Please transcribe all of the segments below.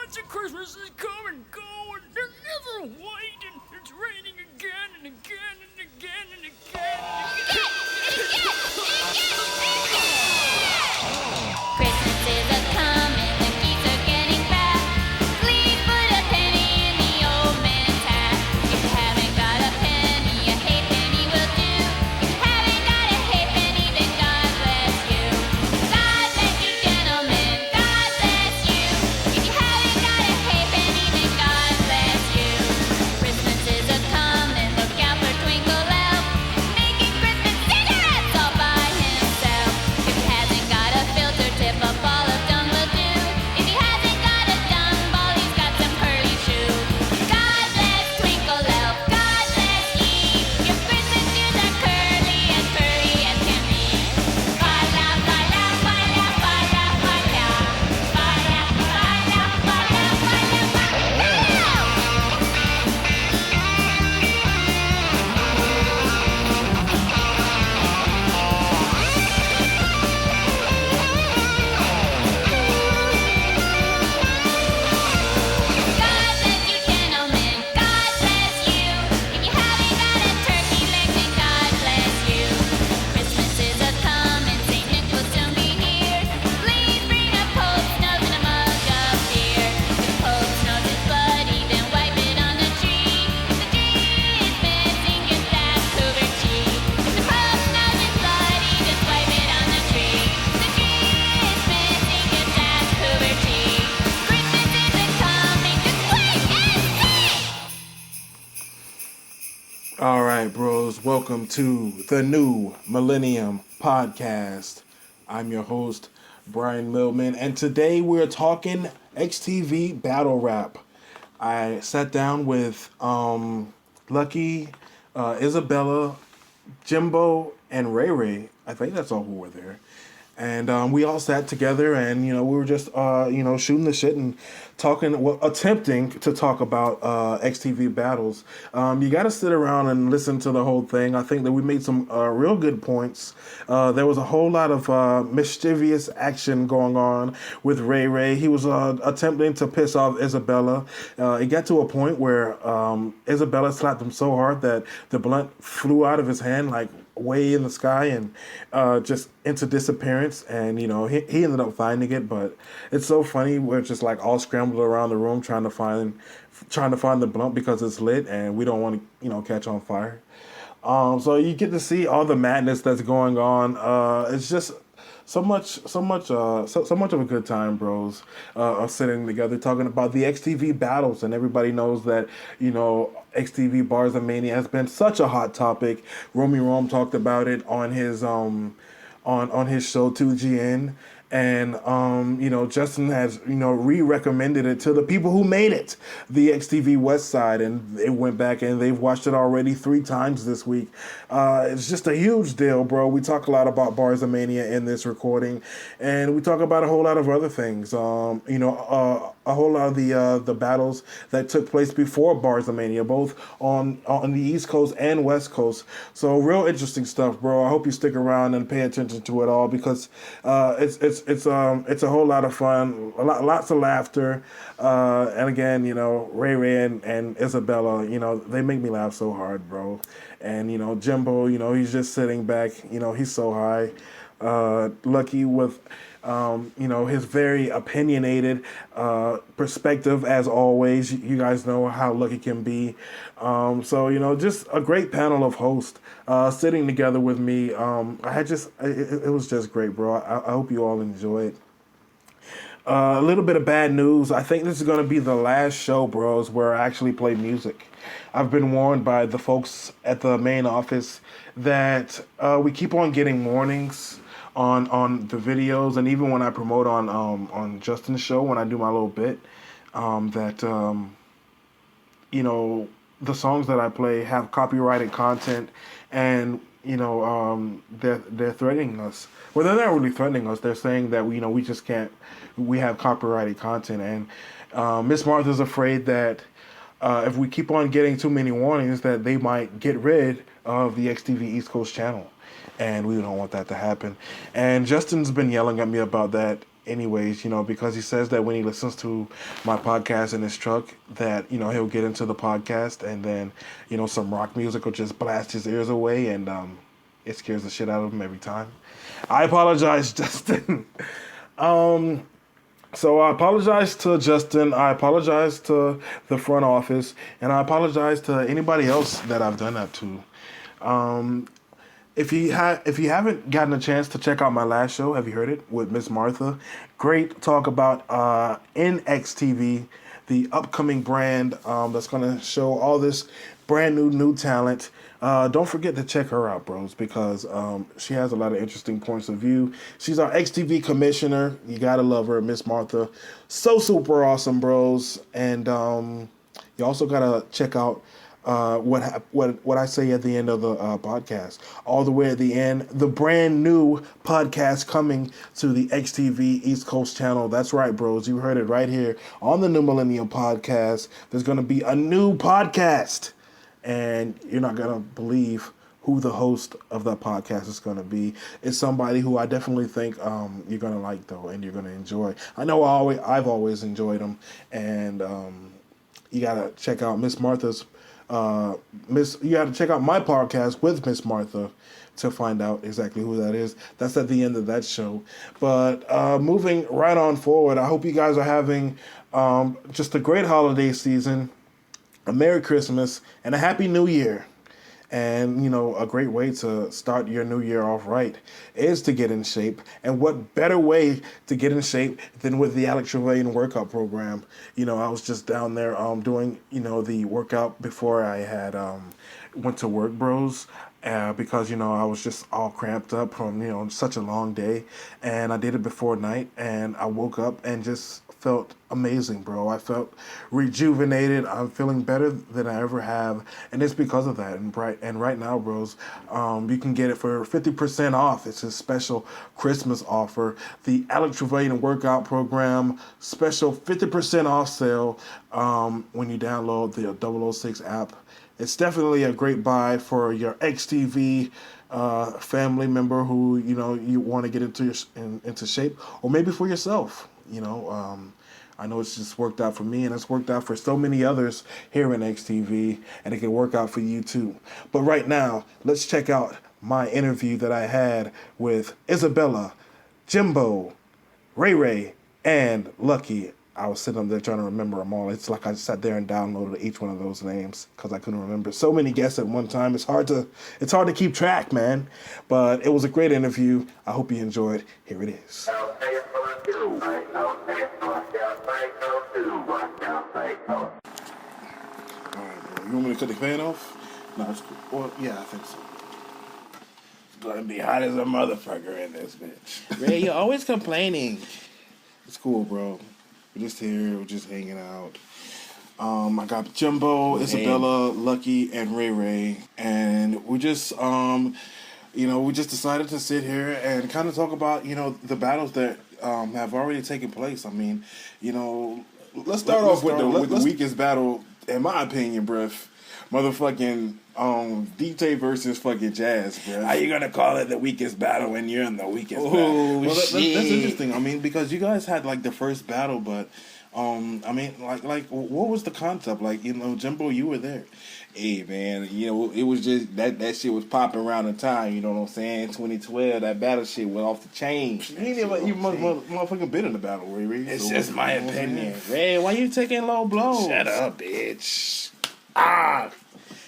months of Christmas is come and go, and they're never white, and it's raining again and again and again and again and again. Christmas is a coming, the geese are getting fat. Please put a penny in the old man's hat. If you haven't got a penny, a halfpenny will do. If you haven't got a halfpenny, then God bless you. God bless you, gentlemen, God bless you. If you haven't got a halfpenny, then God bless you. Christmas is a coming, look out for Twinkle Elf, making Christmas cigarettes all by himself. If he hasn't got a filter tip, a ball of dung will do. If he hasn't got a dung ball, he's got some curly shoes. God bless Twinkle Elf, God bless ye. Your Christmas shoes are curly as can be. Fa-la, fa-la, fa-la, fa-la, fa-la. Fa-la, fa-la, fa-la, fa-la, God bless you, gentlemen, God bless you. If you haven't got a turkey leg, then God bless you. Christmas is a coming, St. Nick will soon be here. Please bring a Pope's nose and a mug of beer. If Pope's nose is bloody, then wipe it on the tree. If the tree is missing, get that Hoover tea. If the Pope's nose is bloody, just wipe it on the tree. If the tree is missing, get that Hoover tea. Christmas is a coming, just wait and see! All right, bros, welcome to the new Millennium Podcast. I'm your host, Brian Millman, and today we're talking XTV Battle Rap. I sat down with Lucky, Isabella, Jimbo, and Ray Ray. I think that's all who were there. And we all sat together and, we were just, shooting the shit and talking, attempting to talk about XTV battles. You got to sit around and listen to the whole thing. I think that we made some real good points. There was a whole lot of mischievous action going on with Ray Ray. He was attempting to piss off Isabella. It got to a point where Isabella slapped him so hard that the blunt flew out of his hand, like, way in the sky and just into disappearance, and he ended up finding it. But it's so funny, we're just like all scrambled around the room trying to find the blunt because it's lit and we don't want to catch on fire. So you get to see all the madness that's going on. It's just so much of a good time, bros, of sitting together talking about the XTV battles, and everybody knows that XTV Bars of Mania has been such a hot topic. Romy Rome talked about it on his on his show 2GN. And, Justin has, re-recommended it to the people who made it, the XTV West Side, and they went back and they've watched it already 3 times this week. It's just a huge deal, bro. We talk a lot about Bars of Mania in this recording, and we talk about a whole lot of other things. A whole lot of the battles that took place before Bars of Mania, both on the East Coast and West Coast. So real interesting stuff, bro. I hope you stick around and pay attention to it all, because it's a whole lot of fun, lots of laughter, and again, Ray Ray and Isabella, they make me laugh so hard, bro. And Jimbo, he's just sitting back, he's so high. Lucky with his very opinionated perspective, as always. You guys know how Lucky can be. So just a great panel of hosts sitting together with me. It was just great, bro. I hope you all enjoy it. A little bit of bad news. I think this is going to be the last show, bros, where I actually play music. I've been warned by the folks at the main office that we keep on getting warnings on the videos, and even when I promote on Justin's show, when I do my little bit, that the songs that I play have copyrighted content, and they're threatening us. Well, they're not really threatening us. They're saying that we just can't. We have copyrighted content, and Miss Martha's afraid that if we keep on getting too many warnings, that they might get rid of the XTV East Coast channel, and we don't want that to happen. And Justin's been yelling at me about that anyways, because he says that when he listens to my podcast in his truck, that he'll get into the podcast, and then some rock music will just blast his ears away, and it scares the shit out of him every time. I apologize, Justin. So I apologize to Justin. I apologize to the front office, and I apologize to anybody else that I've done that to. If you haven't gotten a chance to check out my last show, have you heard it with Miss Martha? Great talk about NXTV, the upcoming brand that's gonna show all this brand new talent. Don't forget to check her out, bros, because she has a lot of interesting points of view. She's our XTV commissioner. You gotta love her, Miss Martha. So super awesome, bros. And you also gotta check out what I say at the end of the podcast. All the way at the end, the brand new podcast coming to the XTV East Coast channel. That's right, bros. You heard it right here on the New Millennium Podcast. There's gonna be a new podcast. And you're not going to believe who the host of that podcast is going to be. It's somebody who I definitely think you're going to like, though, and you're going to enjoy. I know I've always enjoyed them. And you got to check out Miss Martha's... you got to check out my podcast with Miss Martha to find out exactly who that is. That's at the end of that show. But moving right on forward, I hope you guys are having just a great holiday season. A Merry Christmas and a Happy New Year. And, a great way to start your new year off right is to get in shape. And what better way to get in shape than with the Alex Trevelyan workout program? I was just down there doing, the workout before I had went to work, bros. Because, I was just all cramped up from, such a long day. And I did it before night. And I woke up and just felt amazing, bro. I felt rejuvenated. I'm feeling better than I ever have. And it's because of that. And right now, bros, you can get it for 50% off. It's a special Christmas offer. The Alex Trevelyan workout program, special 50% off sale when you download the 006 app. It's definitely a great buy for your XTV family member who you want to get into shape, or maybe for yourself. I know it's just worked out for me, and it's worked out for so many others here in XTV, and it can work out for you too. But right now, let's check out my interview that I had with Isabella, Jimbo, Ray Ray, and Lucky. I was sitting up there trying to remember them all. It's like I sat there and downloaded each one of those names because I couldn't remember so many guests at one time. It's hard to keep track, man. But it was a great interview. I hope you enjoyed. Here it is. All right, bro. You want me to cut the fan off? No, it's cool. Well, yeah, I think so. It's gonna be hot as a motherfucker in this bitch. Ray, you're always complaining. It's cool, bro. We're just here. We're just hanging out. I got Jimbo, Isabella, Lucky, and Ray Ray, and we just, we just decided to sit here and kind of talk about, the battles that have already taken place. I mean, let's start off with the weakest battle, in my opinion, bruh. Motherfucking DJ versus fucking Jazz, bruh. How you gonna call it the weakest battle when you're in the weakest battle? Well, that's interesting. I mean, because you guys had like the first battle, but I mean, like, what was the concept? Like, Jimbo, you were there. Hey, man, it was just that shit was popping around the time. You know what I'm saying? 2012, that battle shit went off the chain. You ain't even motherfucking been in the battle, Ray. It's just my opinion. Ray, why you taking low blows? Shut up, bitch.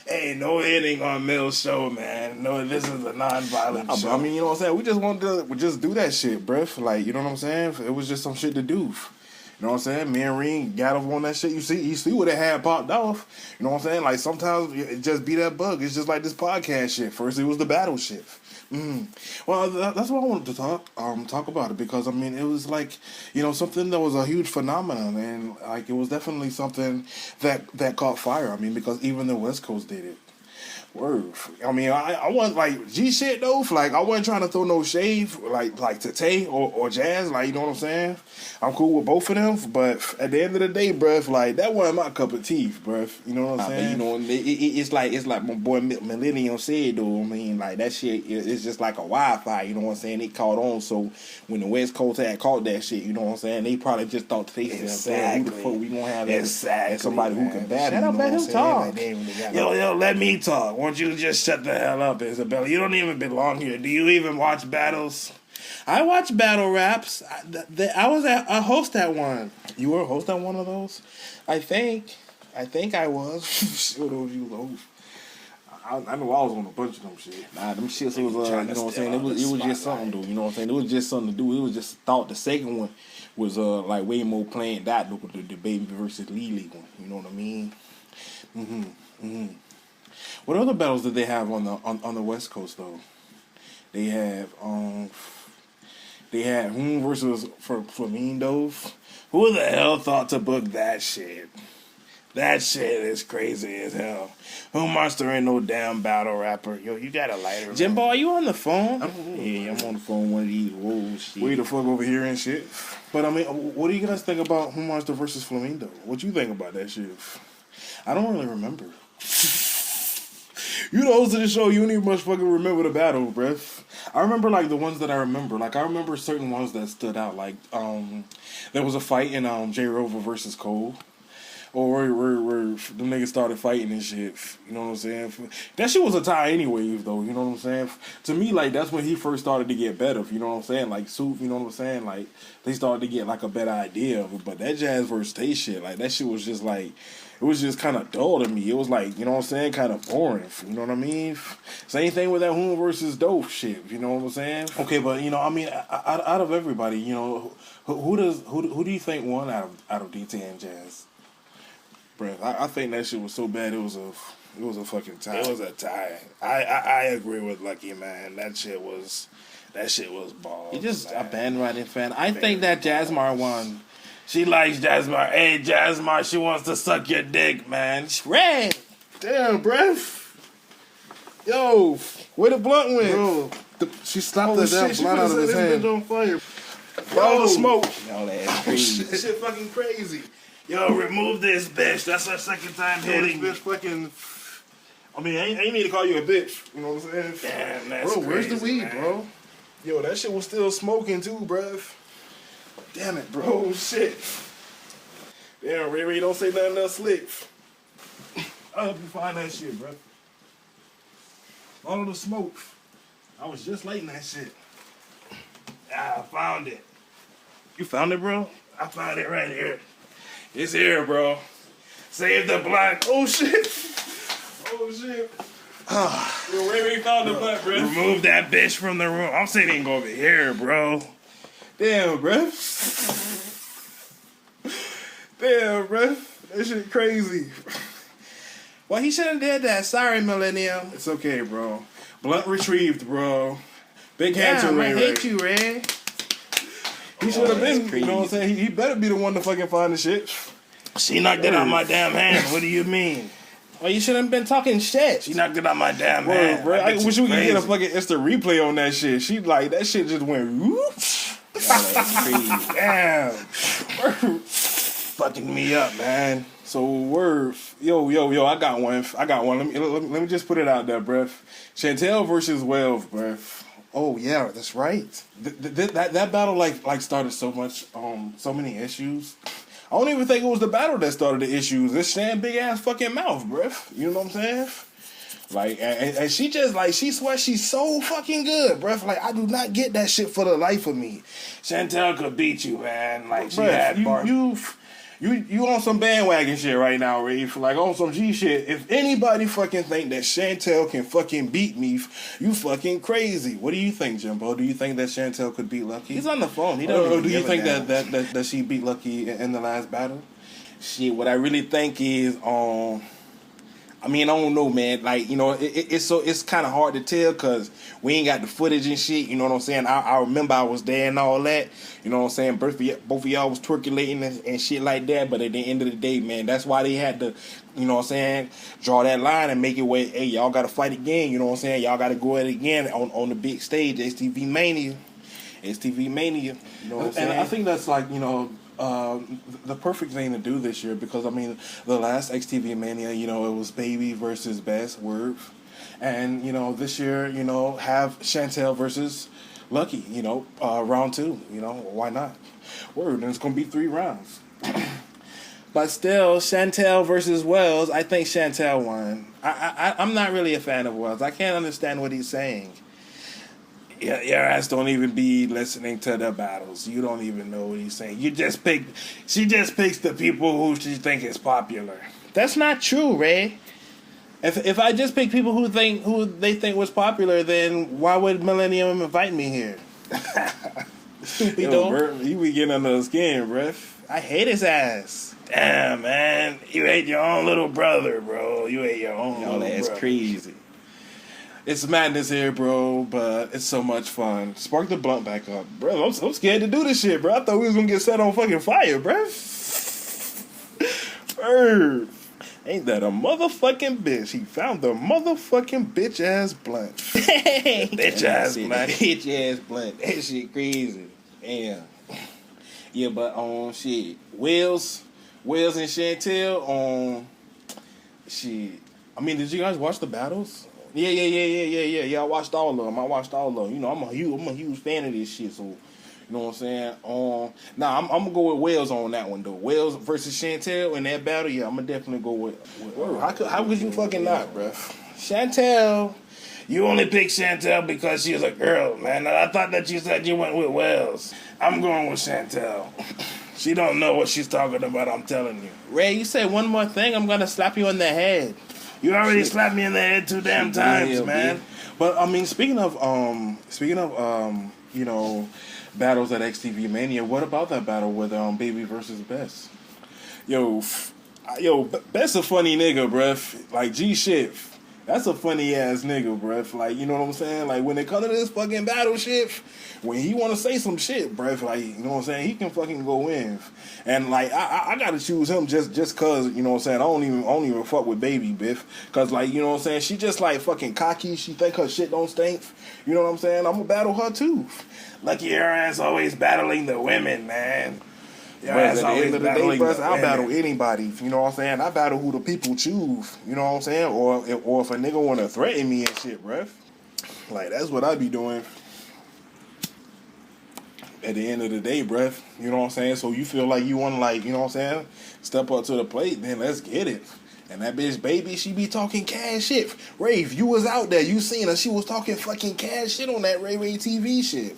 Hey, no hitting on Mill's show, man. No, this is a non-violent show. I mean, you know what I'm saying? We just wanted to just do that shit, bruh. Like, you know what I'm saying? It was just some shit to do. You know what I'm saying? Me and Reen got up on that shit. You see what it had popped off. You know what I'm saying? Like, sometimes it just be that bug. It's just like this podcast shit. First, it was the battle shit. Well, that's what I wanted to talk about it, because I mean, it was like, something that was a huge phenomenon, and like it was definitely something that caught fire. I mean, because even the West Coast did it. Word. I mean, I wasn't like G shit though. Like I wasn't trying to throw no shade, like to Tay or Jazz. Like you know what I'm saying. I'm cool with both of them, but at the end of the day, bruh, like that wasn't my cup of tea, bruh. You know what I'm saying? But, you know, it's like my boy Millennium said though. I mean, like that shit it's just like a Wi-Fi. You know what I'm saying? It caught on. So when the West Coast had caught that shit, you know what I'm saying? They probably just thought to themselves, who the fuck we gonna have as somebody who can battle? Shut up, let him talk. Like, yo, let me talk. Won't you just shut the hell up, Isabella? You don't even belong here. Do you even watch battles? I watch battle raps. I was a host at one. You were a host at one of those? I think I was. Shit, those you host. I know I was on a bunch of them shit. Nah, them shits was, you know what I'm saying? It was just something, though. You know what I'm saying? It was just something to do. It was just thought. The second one was like way more planned out, the Baby versus Lily one. You know what I mean? What other battles did they have on the West Coast though? They have Whom versus Flamingos. Who the hell thought to book that shit? That shit is crazy as hell. Who Monster ain't no damn battle rapper. Yo, you got a lighter. Jimbo, are you on the phone? Yeah, I'm on the phone. One of these whoa shit. Way the fuck over here and shit. But I mean, what do you guys think about Who Monster versus Flamingo? What you think about that shit? I don't really remember. You the host of the show, you don't even much fucking remember the battle, bruh. I remember like the ones that I remember. Like I remember certain ones that stood out. Like there was a fight in J Rover versus Cole. Or where the niggas started fighting and shit. You know what I'm saying? That shit was a tie anyways, though. You know what I'm saying? To me, like, that's when he first started to get better. You know what I'm saying? Like, Soup, you know what I'm saying? Like, they started to get, like, a better idea of it. But that Jazz versus Tay shit, like, that shit was just, like, it was just kind of dull to me. It was, like, you know what I'm saying? Kind of boring. You know what I mean? Same thing with that Hoon versus Dope shit. You know what I'm saying? Okay, but, you know, I mean, out of everybody, you know, who do you think won out of DT and Jazz? I think that shit was so bad. It was a fucking tie. It was a tie. I agree with Lucky, man. That shit was balls. You just a bandwagon fan. I think that Jazzmar won. She likes Jazzmar. Hey, Jazzmar, she wants to suck your dick, man. Red. Damn, bruh. Yo, where the blunt went? Bro, she slapped the damn blunt out of his hand. On fire. Follow the smoke. Yo, that's crazy. That shit fucking crazy. Yo, remove this bitch. That's our second time hitting. This bitch fucking. I mean, I ain't need to call you a bitch. You know what I'm saying? Damn, that's crazy, where's the weed, man? Bro? Yo, that shit was still smoking too, bruh. Damn it, bro. Oh, shit. Damn, Riri, don't say nothing else slick. I'll help you find that shit, bruh. Follow the smoke. I was just lighting that shit. I found it. You found it, bro? I found it right here. It's here, bro. Save the blunt. Oh, shit. Oh, shit. Yo, Ray found the blunt, bro. Remove that bitch from the room. I'm sitting over here, bro. Damn, bro. Damn, bro. That shit crazy. Well, he shouldn't have did that. Sorry, Millennium. It's okay, bro. Blunt retrieved, bro. Big hand to Ray. I hate you, Ray. He should have been, you know what I'm saying? He better be the one to fucking find the shit. She knocked it out my damn hand. What do you mean? Well, you shouldn't have been talking shit. She knocked it out my damn hand. Bro, I wish we could get a fucking instant replay on that shit. She like, that shit just went whoop. Damn. Fucking me up, man. So, word. Yo, I got one. Let me just put it out there, bruh. Chantel versus Wells, bruh. Oh yeah, that's right. That battle like started so many issues. I don't even think it was the battle that started the issues. It's Shan big ass fucking mouth, bruh. You know what I'm saying? Like, and she just like she swears she's so fucking good, bruh. Like I do not get that shit for the life of me. Chantel could beat you, man. Like she had bars. You on some bandwagon shit right now, Reef. Like on some G shit. If anybody fucking think that Chantel can fucking beat me, you fucking crazy. What do you think, Jimbo? Do you think that Chantel could beat Lucky? He's on the phone. He doesn't. Or do you think that she beat Lucky in the last battle? Shit, what I really think is I mean, I don't know, man. Like, you know, it's kind of hard to tell because we ain't got the footage and shit. You know what I'm saying? I remember I was there and all that. You know what I'm saying? Both of y'all was twerkulating and shit like that. But at the end of the day, man, that's why they had to, you know what I'm saying, draw that line and make it where, hey, y'all got to fight again. You know what I'm saying? Y'all got to go at it again on the big stage, STV Mania. STV Mania. You know what I'm saying? And I think that's like, you know, the perfect thing to do this year because, I mean, the last XTV Mania, you know, it was Baby versus Best Word. And, you know, this year, you know, have Chantel versus Lucky, you know, round 2. You know, why not? Word, and it's going to be 3 rounds. But still, Chantel versus Wells, I think Chantel won. I'm not really a fan of Wells. I can't understand what he's saying. Your ass don't even be listening to the battles. You don't even know what he's saying. She just picks the people who she think is popular. That's not true, Ray. If I just pick people who they think was popular, then why would Millennium invite me here? Yo, you be getting under the skin, bruh. I hate his ass. Damn, man. You hate your own little brother, bro. You hate your own little brother. That's crazy. It's madness here, bro, but it's so much fun. Spark the blunt back up. Bro, I'm scared to do this shit, bro. I thought we was gonna get set on fucking fire, bro. Bird. Ain't that a motherfucking bitch? He found the motherfucking bitch-ass blunt. Bitch-ass blunt. Bitch-ass blunt. That shit crazy. Damn. Yeah, but, shit. Wills and Chantel, shit. I mean, did you guys watch the battles? Yeah. I watched all of them. You know, I'm a huge fan of this shit. So, you know what I'm saying? I'm gonna go with Wells on that one though. Wells versus Chantel in that battle. Yeah, I'm gonna definitely go with. How could you fucking not, bruh? Chantel, you only picked Chantel because she was a girl, man. I thought that you said you went with Wells. I'm going with Chantel. She don't know what she's talking about. I'm telling you. Ray, you say one more thing, I'm gonna slap you in the head. You already slapped me in the head 2 damn times, man. Dude. But I mean, speaking of you know, battles at XTV Mania, what about that battle with Baby versus Best? Yo, Best a funny nigga, bruh. Like G shit. That's a funny ass nigga, bruh. Like, you know what I'm saying? Like when it comes to this fucking battle shit, when he want to say some shit, bruh, like, you know what I'm saying? He can fucking go in. And like I gotta choose him just cause, you know what I'm saying? I don't even fuck with Baby, Biff. Cause like, you know what I'm saying? She just like fucking cocky. She think her shit don't stink. You know what I'm saying? I'm gonna battle her too. Lucky your ass always battling the women, man. Yeah, at the end of the day, I'll battle anybody. You know what I'm saying? I battle who the people choose. You know what I'm saying? Or if a nigga want to threaten me and shit, bruh. Like, that's what I be doing. At the end of the day, bruh. You know what I'm saying? So you feel like you want to, like, you know what I'm saying? Step up to the plate, then let's get it. And that bitch, Baby, she be talking cash shit. Rave, you was out there. You seen her. She was talking fucking cash shit on that Ray Ray TV shit.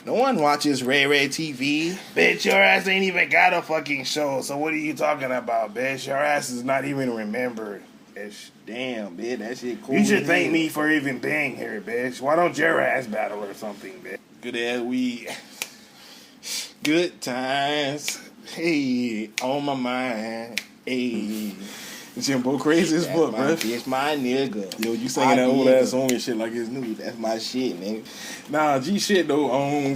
No one watches Ray Ray TV. Bitch, your ass ain't even got a fucking show. So what are you talking about, bitch? Your ass is not even remembered. Bitch, damn, bitch, that shit cool. You should thank me for even being here, bitch. Why don't your ass battle or something, bitch? Good ass weed. Good times. Hey, on my mind. Hey. Jimbo crazy as fuck, bro. It's my nigga. Yo, you singing that old ass song and shit like it's new. That's my shit, nigga. Nah, G shit though.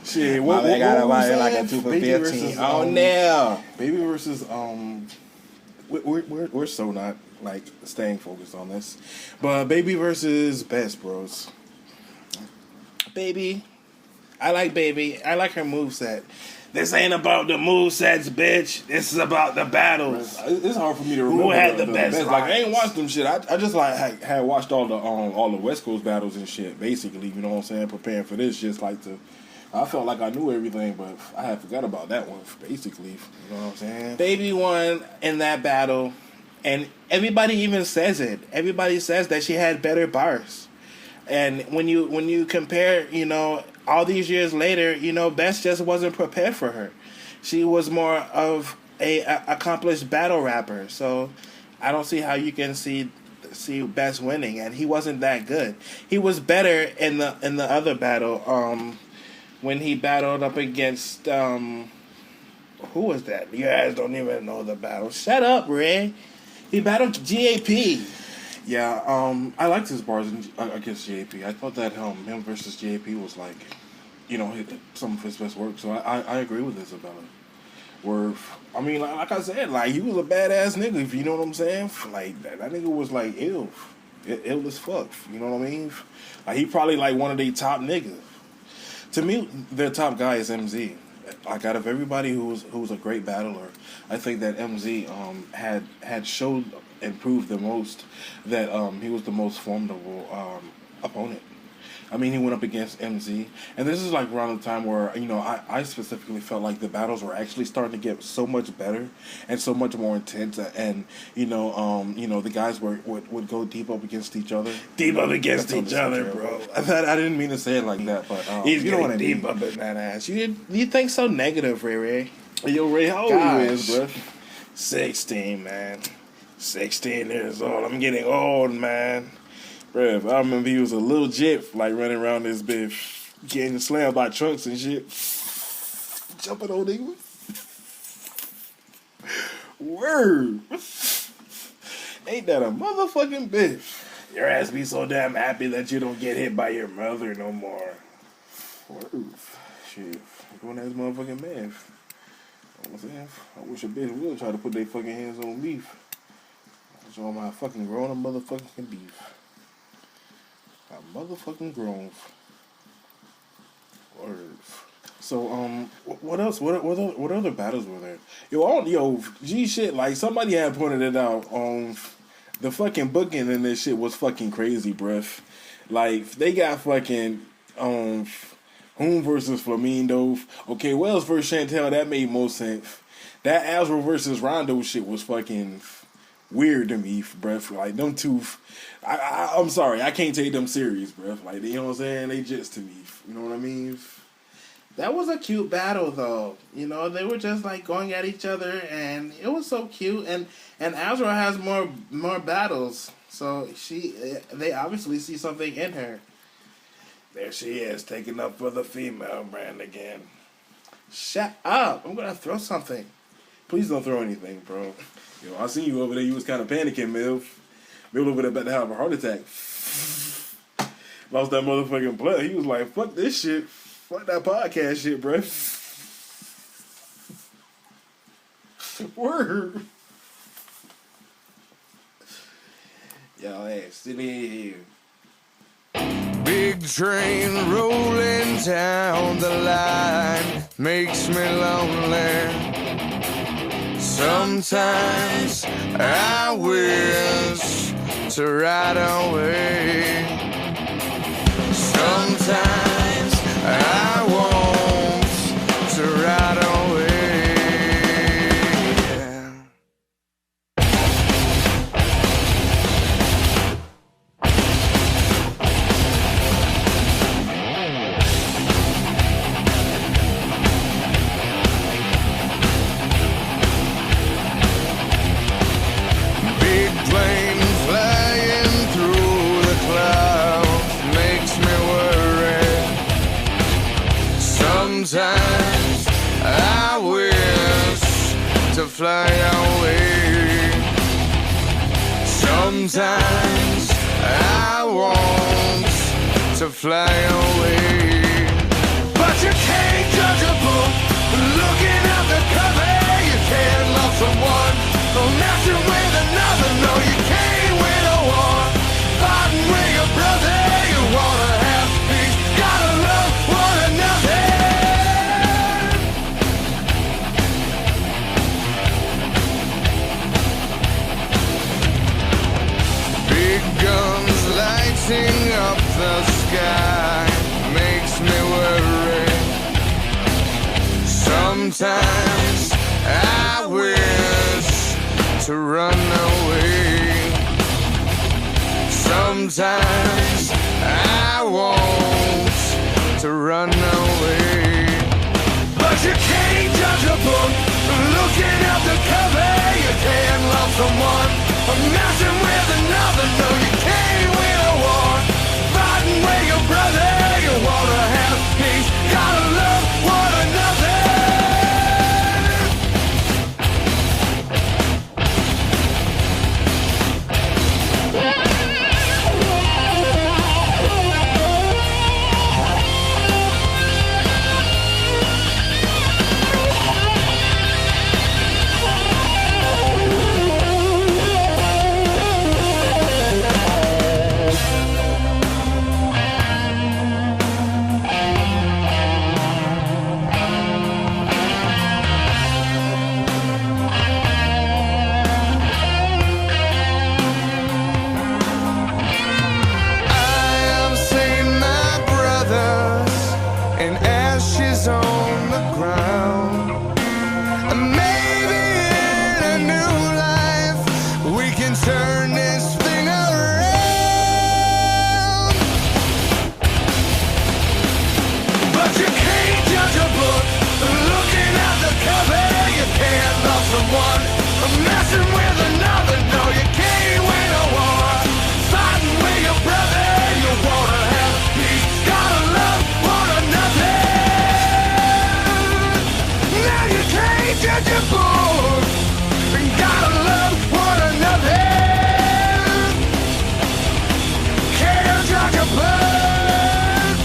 Shit. What got like a 2 for 15? Oh, now. Baby versus We're so not like staying focused on this, but Baby versus Best, bros. Baby, I like Baby. I like her moveset. This ain't about the movesets, bitch. This is about the battles. It's hard for me to remember. Who had the best? Like, I ain't watched them shit. I just like had watched all the West Coast battles and shit. Basically, you know what I'm saying. Preparing for this, just like to. I felt like I knew everything, but I had forgot about that one. Basically, you know what I'm saying. Baby won in that battle, and everybody even says it. Everybody says that she had better bars. And when you compare, you know, all these years later, you know, Best just wasn't prepared for her. She was more of a accomplished battle rapper. So I don't see how you can see Best winning, and he wasn't that good. He was better in the other battle. When he battled up against who was that? You guys don't even know the battle. Shut up, Ray. He battled GAP. Yeah, I liked his bars against JP. I thought that him versus JP was like, some of his best work. So I agree with Isabella. I mean, like I said, like he was a badass nigga. If you know what I'm saying, like that nigga was like ill as fuck. You know what I mean? Like he probably like one of the top niggas. To me, their top guy is MZ. Like out of everybody who was a great battler, I think that MZ had showed and proved the most that he was the most formidable opponent. I mean, he went up against MZ, and this is like around the time where I specifically felt like the battles were actually starting to get so much better and so much more intense, and the guys would go deep up against each other. Deep up against each other, bro. I didn't mean to say it like that, but He's what I deep mean. up in that ass. You think so negative, Ray? Yo, Ray, how old you is, bro? 16, man. 16 years old. I'm getting old, man. Bruh, I remember he was a little jit, like running around this bitch, getting slammed by trunks and shit. Jumping on niggas. Word. Ain't that a motherfucking bitch? Your ass be so damn happy that you don't get hit by your mother no more. Word. Shit. I'm going as motherfucking man. You know what I'm saying? I wish a bitch would try to put their fucking hands on beef. Show my fucking grown up motherfucking beef. I'm motherfucking grown. Words. So what else? What other battles were there? G shit. Like somebody had pointed it out. The fucking booking in this shit was fucking crazy, bruh. Like they got fucking Hoon versus Flamingo. Okay, Wells versus Chantel. That made most sense. That Azra versus Rondo shit was fucking weird to me, bruh. Like them two. I'm sorry, I can't take them serious, bruh. Like you know what I'm saying? They just to me. You know what I mean? That was a cute battle, though. They were just like going at each other, and it was so cute. And Azra has more battles, so they obviously see something in her. There she is, taking up for the female brand again. Shut up! I'm gonna throw something. Please don't throw anything, bro. I seen you over there. You was kind of panicking, Milf. Milf over there about to have a heart attack. Lost that motherfucking blood. He was like, "Fuck this shit. Fuck that podcast shit, bro." Word. Y'all ass sitting here. Big train rolling down the line makes me lonely. Sometimes I wish to ride away. Sometimes I want to ride away. Big plane flying through the clouds makes me worry. Sometimes I wish to fly away. Sometimes I want to fly away. But you can't judge a book looking at the cover. You can't love someone or messing with another. No, you can't win a war fighting with your brother. You wanna have peace, gotta love one another. Big guns lighting up the sky makes me worry. Sometimes I wish to run away. Sometimes I want to run away. But you can't judge a book looking at the cover. You can't love someone or messing with another. No, you can't win a war fighting with your brother. You wanna have peace, gotta love one another. one, messing with another. No, you can't win a war. Fighting with your brother, you wanna have peace. Gotta love one another. Now you can't judge a book. Gotta love one another. Can't judge a book.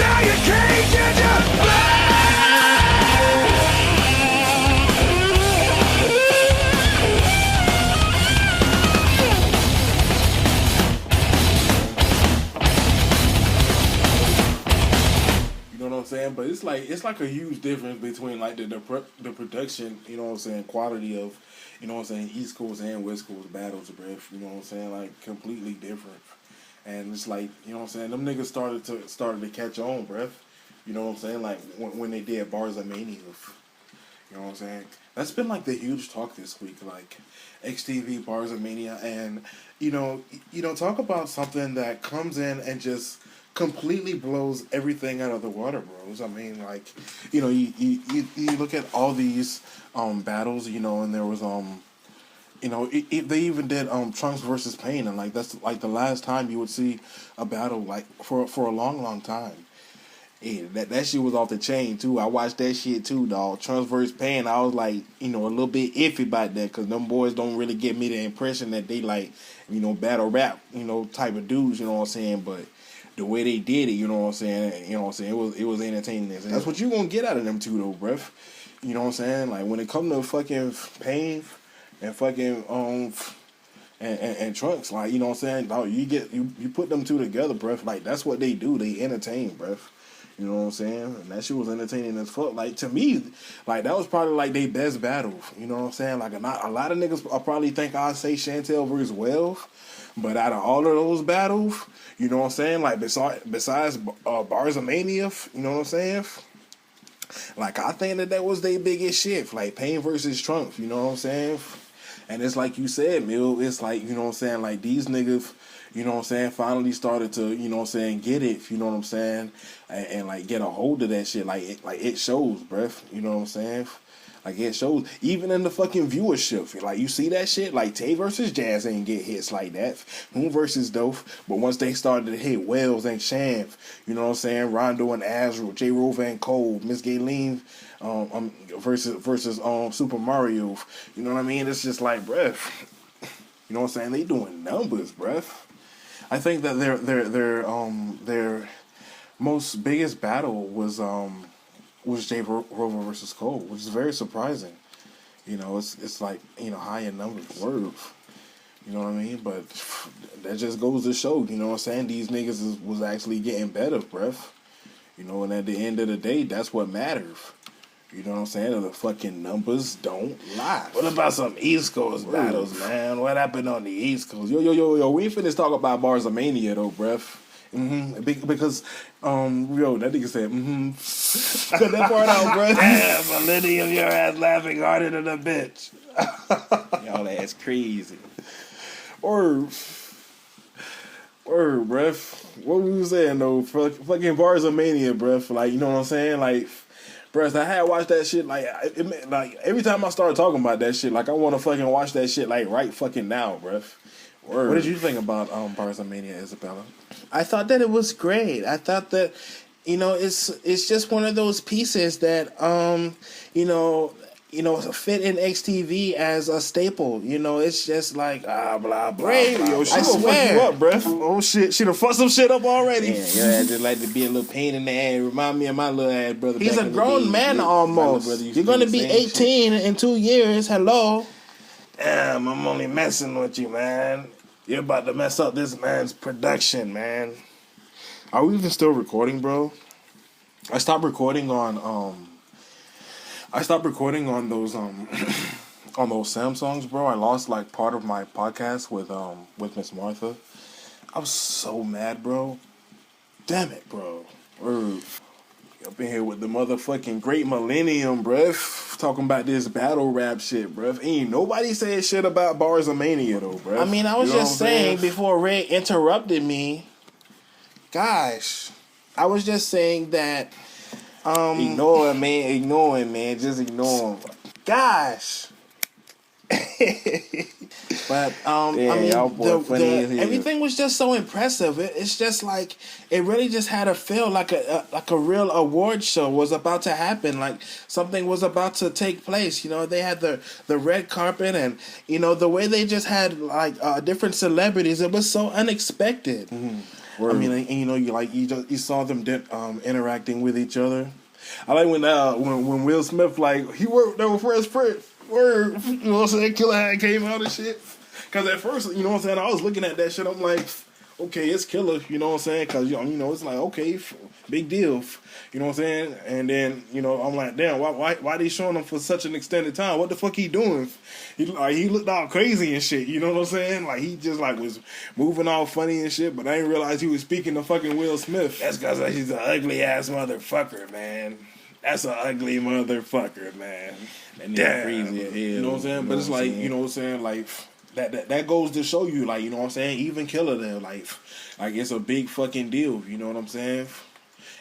Now you can't judge a book. You know what I'm saying? But it's like a huge difference between like the production, you know what I'm saying, quality of, you know what I'm saying, East Coast and West Coast battles, bruh. You know what I'm saying? Like completely different. And it's like, you know what I'm saying, them niggas started to catch on, bruh. You know what I'm saying? Like when they did Bars of Mania. You know what I'm saying? That's been like the huge talk this week, like XTV Bars of Mania, and you know, talk about something that comes in and just completely blows everything out of the water, bros. I mean, like, you know, you look at all these battles, you know, and there was you know, they even did Trunks versus Pain, and like that's like the last time you would see a battle like for a long time. Yeah, that shit was off the chain too. I watched that shit too, dog. Trunks versus Pain. I was like, you know, a little bit iffy about that because them boys don't really give me the impression that they like, you know, battle rap, you know, type of dudes. You know what I'm saying? But the way they did it, you know what I'm saying? You know what I'm saying? It was entertaining. And that's what you gonna get out of them two though, bruh. You know what I'm saying? Like when it come to fucking Pain and fucking and Trunks, like, you know what I'm saying? Dog, you put them two together, bruh. Like that's what they do. They entertain, bruh. You know what I'm saying? And that shit was entertaining as fuck. Like, to me, like, that was probably, like, their best battle. You know what I'm saying? Like, a lot of niggas probably think I'd say Chantel versus Wells. But out of all of those battles, you know what I'm saying? Like, besides Bars of Mania, you know what I'm saying? Like, I think that was their biggest shit. Like, Pain versus Trunks, you know what I'm saying? And it's like you said, Mill, it's like, you know what I'm saying? Like, these niggas, you know what I'm saying, finally started to, you know what I'm saying, get it, you know what I'm saying, and like get a hold of that shit. Like it shows, bruh, you know what I'm saying? Like it shows, even in the fucking viewership. Like you see that shit, like Tay versus Jazz ain't get hits like that. Moon versus Dope, but once they started to hit Wells and Shamf, you know what I'm saying, Rondo and Azrael, J. Rover and Cole, Miss Gayleen versus Super Mario, you know what I mean? It's just like, bruh, you know what I'm saying? They doing numbers, bruh. I think that their most biggest battle was J. Rover versus Cole, which is very surprising. You know, it's like, you know, high in numbers, word. You know what I mean? But that just goes to show, you know what I'm saying? These niggas was actually getting better, bruh. You know, and at the end of the day, that's what matters. You know what I'm saying? The fucking numbers don't lie. What about some East Coast battles, man? What happened on the East Coast? Yo, we ain't finished talk about Bars of Mania, though, bruh. Because, that nigga said, Cut that part out, bruh. Damn, millennium, your ass laughing harder than a bitch. Y'all ass crazy. Or, bruh. What we was saying, though? Fucking Bars of Mania, bruh. Like, you know what I'm saying? Like, bruh, I had watched that shit, like every time I start talking about that shit, like, I want to fucking watch that shit, like, right fucking now, bruh. Word. What did you think about Bars of Mania, Isabella? I thought that it was great. I thought that, you know, it's just one of those pieces that, you know, fit in XTV as a staple. You know, it's just like blah blah blah. Yo, she I gonna swear. fuck you up, bruh. Oh shit, she done fucked some shit up already. Yeah, your ass just like to be a little pain in the ass. Remind me of my little ass brother. He's back a in grown the day. man almost. You're gonna be 18 in 2 years. Hello. Damn, I'm only messing with you, man. You're about to mess up this man's production, man. Are we even still recording, bro? I stopped recording on those on those Samsungs, bro. I lost like part of my podcast with Miss Martha. I was so mad, bro. Damn it, bro. Up in here with the motherfucking great millennium, bruh. Talking about this battle rap shit, bruh. Ain't nobody saying shit about Bars of Mania, though, bruh. I mean, I was just saying before Ray interrupted me. Gosh, I was just saying that. Ignore him, man. Just ignore him. Gosh, But Yeah, I mean, y'all boy funny as hell. everything was just so impressive. It's just like it really just had a feel like a real award show was about to happen. Like something was about to take place. You know, they had the red carpet, and you know the way they just had like different celebrities. It was so unexpected. I mean, and, you know, you saw them interacting with each other. I like when Will Smith like he worked there with Fresh Prince. Word, you know what I'm saying? Killer Hand came out and shit. Cause at first, you know what I'm saying, I was looking at that shit. I'm like, okay, it's Killer. You know what I'm saying? Cause you know, it's like okay, big deal. You know what I'm saying? And then you know, I'm like, damn, why they showing him for such an extended time? What the fuck he doing? He looked all crazy and shit. You know what I'm saying? Like he just like was moving all funny and shit. But I didn't realize he was speaking to fucking Will Smith. That's cause he's an ugly ass motherfucker, man. That's an ugly motherfucker, man. That nigga crazy as hell. You know what I'm saying? But it's like, you know what I'm saying? Like, that goes to show you, like, you know what I'm saying? Even Killer there, like it's a big fucking deal. You know what I'm saying?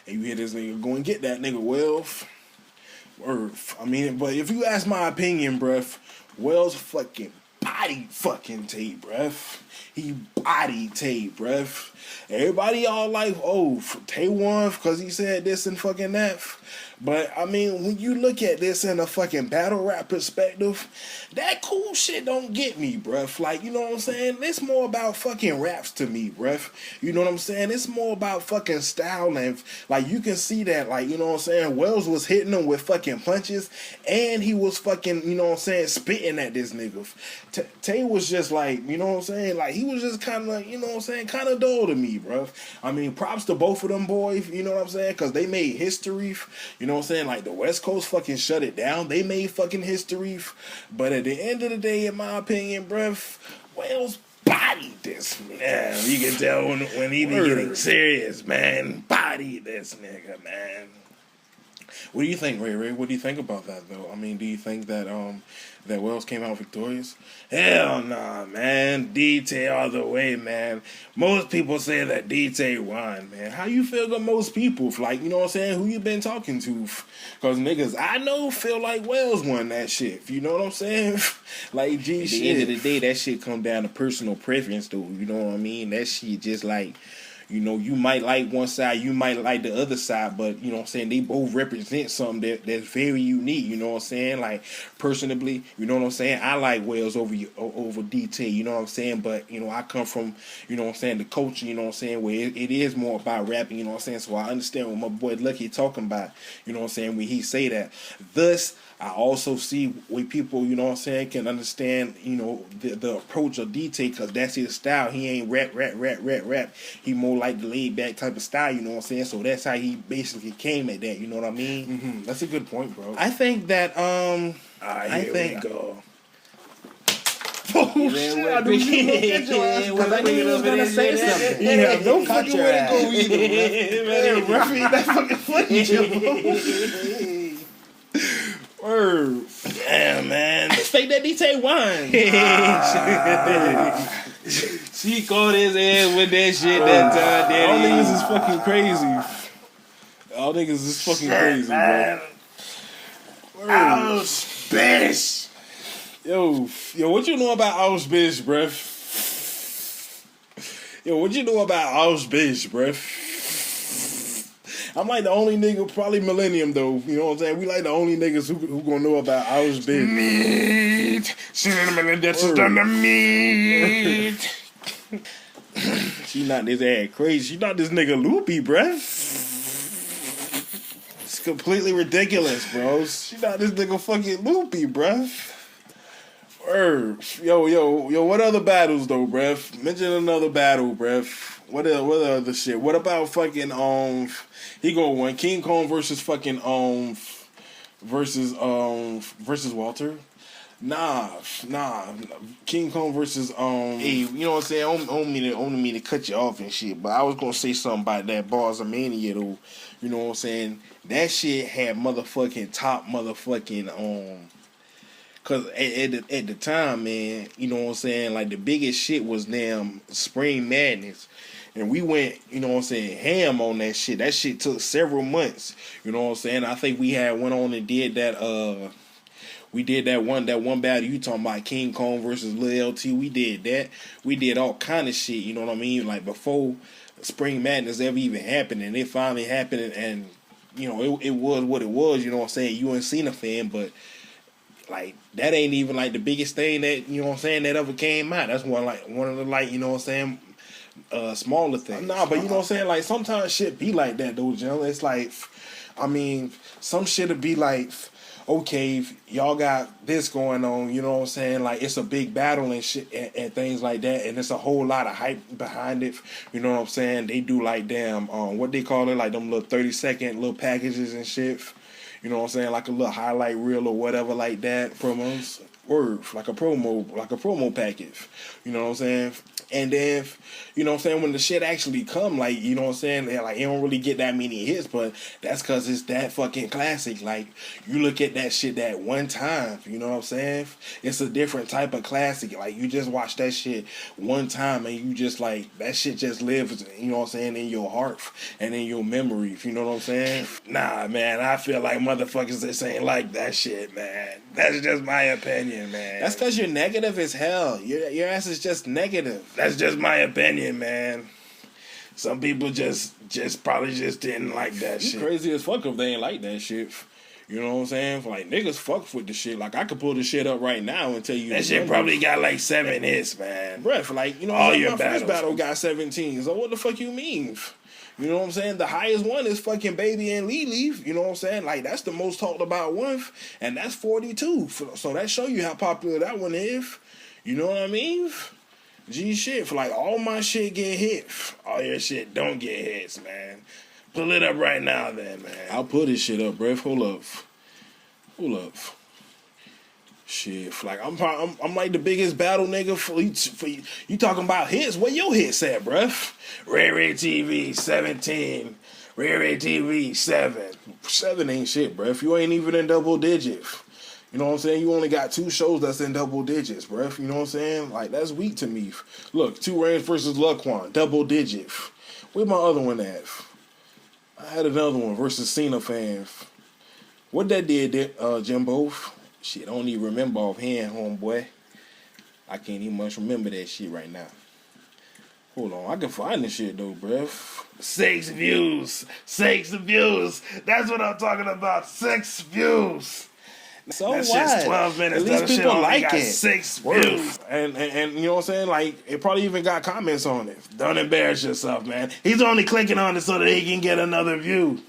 And you hear this nigga go and get that nigga Wells. Or, I mean, but if you ask my opinion, bruh, Wells fucking body fucking Tay, bruh. He bodied Tay, bruh. Everybody all like, oh, Tay won because he said this and fucking that. But, I mean, when you look at this in a fucking battle rap perspective, that cool shit don't get me, bruh. Like, you know what I'm saying? It's more about fucking raps to me, bruh. You know what I'm saying? It's more about fucking style and, like, you can see that, like, you know what I'm saying? Wells was hitting him with fucking punches, and he was fucking, you know what I'm saying, spitting at this nigga. Tay was just like, you know what I'm saying? Like, he was just kind of, like, you know what I'm saying, kind of dull to me, bruh. I mean, props to both of them boys, you know what I'm saying? Because they made history, you know what I'm saying? Like, the West Coast fucking shut it down. They made fucking history. But at the end of the day, in my opinion, bruh, Wells bodied this nigga. Yeah, you can tell when he be getting serious, man. Bodied this nigga, man. What do you think, Ray Ray? What do you think about that, though? I mean, do you think that that Wells came out victorious? Hell nah, man. D-Tay all the way, man. Most people say that D-Tay won, man. How you feel about most people? Like, you know what I'm saying? Who you been talking to? Because niggas I know feel like Wells won that shit. You know what I'm saying? Like, G shit. At the end of the day, that shit come down to personal preference, though. You know what I mean? That shit just like... You know, you might like one side, you might like the other side, but, you know what I'm saying, they both represent something that's very unique, you know what I'm saying? Like, personally, you know what I'm saying, I like Wells over D-Tay, you know what I'm saying? But, you know, I come from, you know what I'm saying, the culture, you know what I'm saying, where it is more about rapping, you know what I'm saying? So I understand what my boy Lucky talking about, you know what I'm saying, when he say that. Thus, I also see where people, you know what I'm saying, can understand, you know, the approach of D-Tay, because that's his style. He ain't rap. He more like the laid back type of style, you know what I'm saying? So that's how he basically came at that, you know what I mean? Mm-hmm. That's a good point, bro. I think that, Here we go. Oh, shit, I knew you looked at your ass because I knew you was going to say something. Yeah, no fucking way to go either, man. Ruffy, that fucking funny, Joe. Word. Damn, man. Fake that D-Tay wine. She caught his ass with that shit that time. All niggas is fucking crazy. All niggas is fucking crazy, man. Bro. Ouch, bitch. Yo, what you know about Auschwitz, bruh? Yo, what you know about Auschwitz, bruh? I'm like the only nigga, probably Millennium though. You know what I'm saying? We like the only niggas who gonna know about Auschwitz. Meat. Cinnamon, that's done the meat. She not this ass crazy. She not this nigga loopy, bruh. It's completely ridiculous, bro. She not this nigga fucking loopy, bruh. Yo, what other battles though, bruh? Mention another battle, bruh. What other shit? What about fucking he go one King Kong versus fucking versus Walter? Nah. King Kong versus Hey, you know what I'm saying? I don't mean to cut you off and shit, but I was gonna say something about that Bars of Mania though. You know what I'm saying? That shit had motherfucking top motherfucking cause at the time, man, you know what I'm saying, like the biggest shit was damn Spring Madness. And we went, you know what I'm saying, ham on that shit. That shit took several months. You know what I'm saying? I think we had went on and did that We did that one battle you talking about, King Kong versus Lil LT. We did that. We did all kind of shit. You know what I mean? Like before Spring Madness ever even happened, and it finally happened, and you know it was what it was. You know what I'm saying? You ain't seen a fan, but like that ain't even like the biggest thing that you know what I'm saying that ever came out. That's one of the like you know what I'm saying smaller things. Nah, but you know what I'm saying? Like sometimes shit be like that though, Jill. It's like, I mean, some shit'll be like, okay, y'all got this going on, you know what I'm saying? Like it's a big battle and shit and things like that, and it's a whole lot of hype behind it. You know what I'm saying? They do like damn, what they call it, like them little 30-second little packages and shit. You know what I'm saying? Like a little highlight reel or whatever like that. Promos. Word. Like a promo package. You know what I'm saying? And then, you know what I'm saying, when the shit actually come, like, you know what I'm saying, like, it don't really get that many hits, but that's because it's that fucking classic. Like, you look at that shit that one time, you know what I'm saying? It's a different type of classic. Like, you just watch that shit one time, and you just, like, that shit just lives, you know what I'm saying, in your heart and in your memories, you know what I'm saying? Nah, man, I feel like motherfuckers just ain't like that shit, man. That's just my opinion, man. That's because you're negative as hell. Your ass is just negative. That's just my opinion, man. Some people just probably just didn't like that shit. Crazy as fuck if they ain't like that shit. You know what I'm saying? Like, niggas fuck with the shit. Like, I could pull the shit up right now and tell you. That shit probably got like 7 hits, man. Bruh, like, you know all what I'm your saying? My first battles. battle got 17. So what the fuck you mean? You know what I'm saying? The highest one is fucking Baby and Lily. You know what I'm saying? Like, that's the most talked about one. And that's 42. So that show you how popular that one is. You know what I mean? G shit. For like, all my shit get hit. All your shit don't get hits, man. Pull it up right now then, man. I'll pull this shit up, bruh. Hold up. Shit, like I'm like the biggest battle nigga for you talking about hits. Where your hits at, bruh? Ray TV 17. Ray TV 7. 7 ain't shit, bruh. If you ain't even in double digits. You know what I'm saying? You only got 2 shows that's in double digits, bruh. You know what I'm saying? Like, that's weak to me. Look, 2 Reigns versus Laquan, double digit. Where my other one at? I had another one versus Cena fans. What that did, Jimbo? Shit, I don't even remember offhand, homeboy. I can't even much remember that shit right now. Hold on, I can find this shit though, bruh. 6 views. 6 views. That's what I'm talking about. 6 views. So that what? Shit's 12 minutes. At least people like it. 6 views. And you know what I'm saying? Like, it probably even got comments on it. Don't embarrass yourself, man. He's only clicking on it so that he can get another view.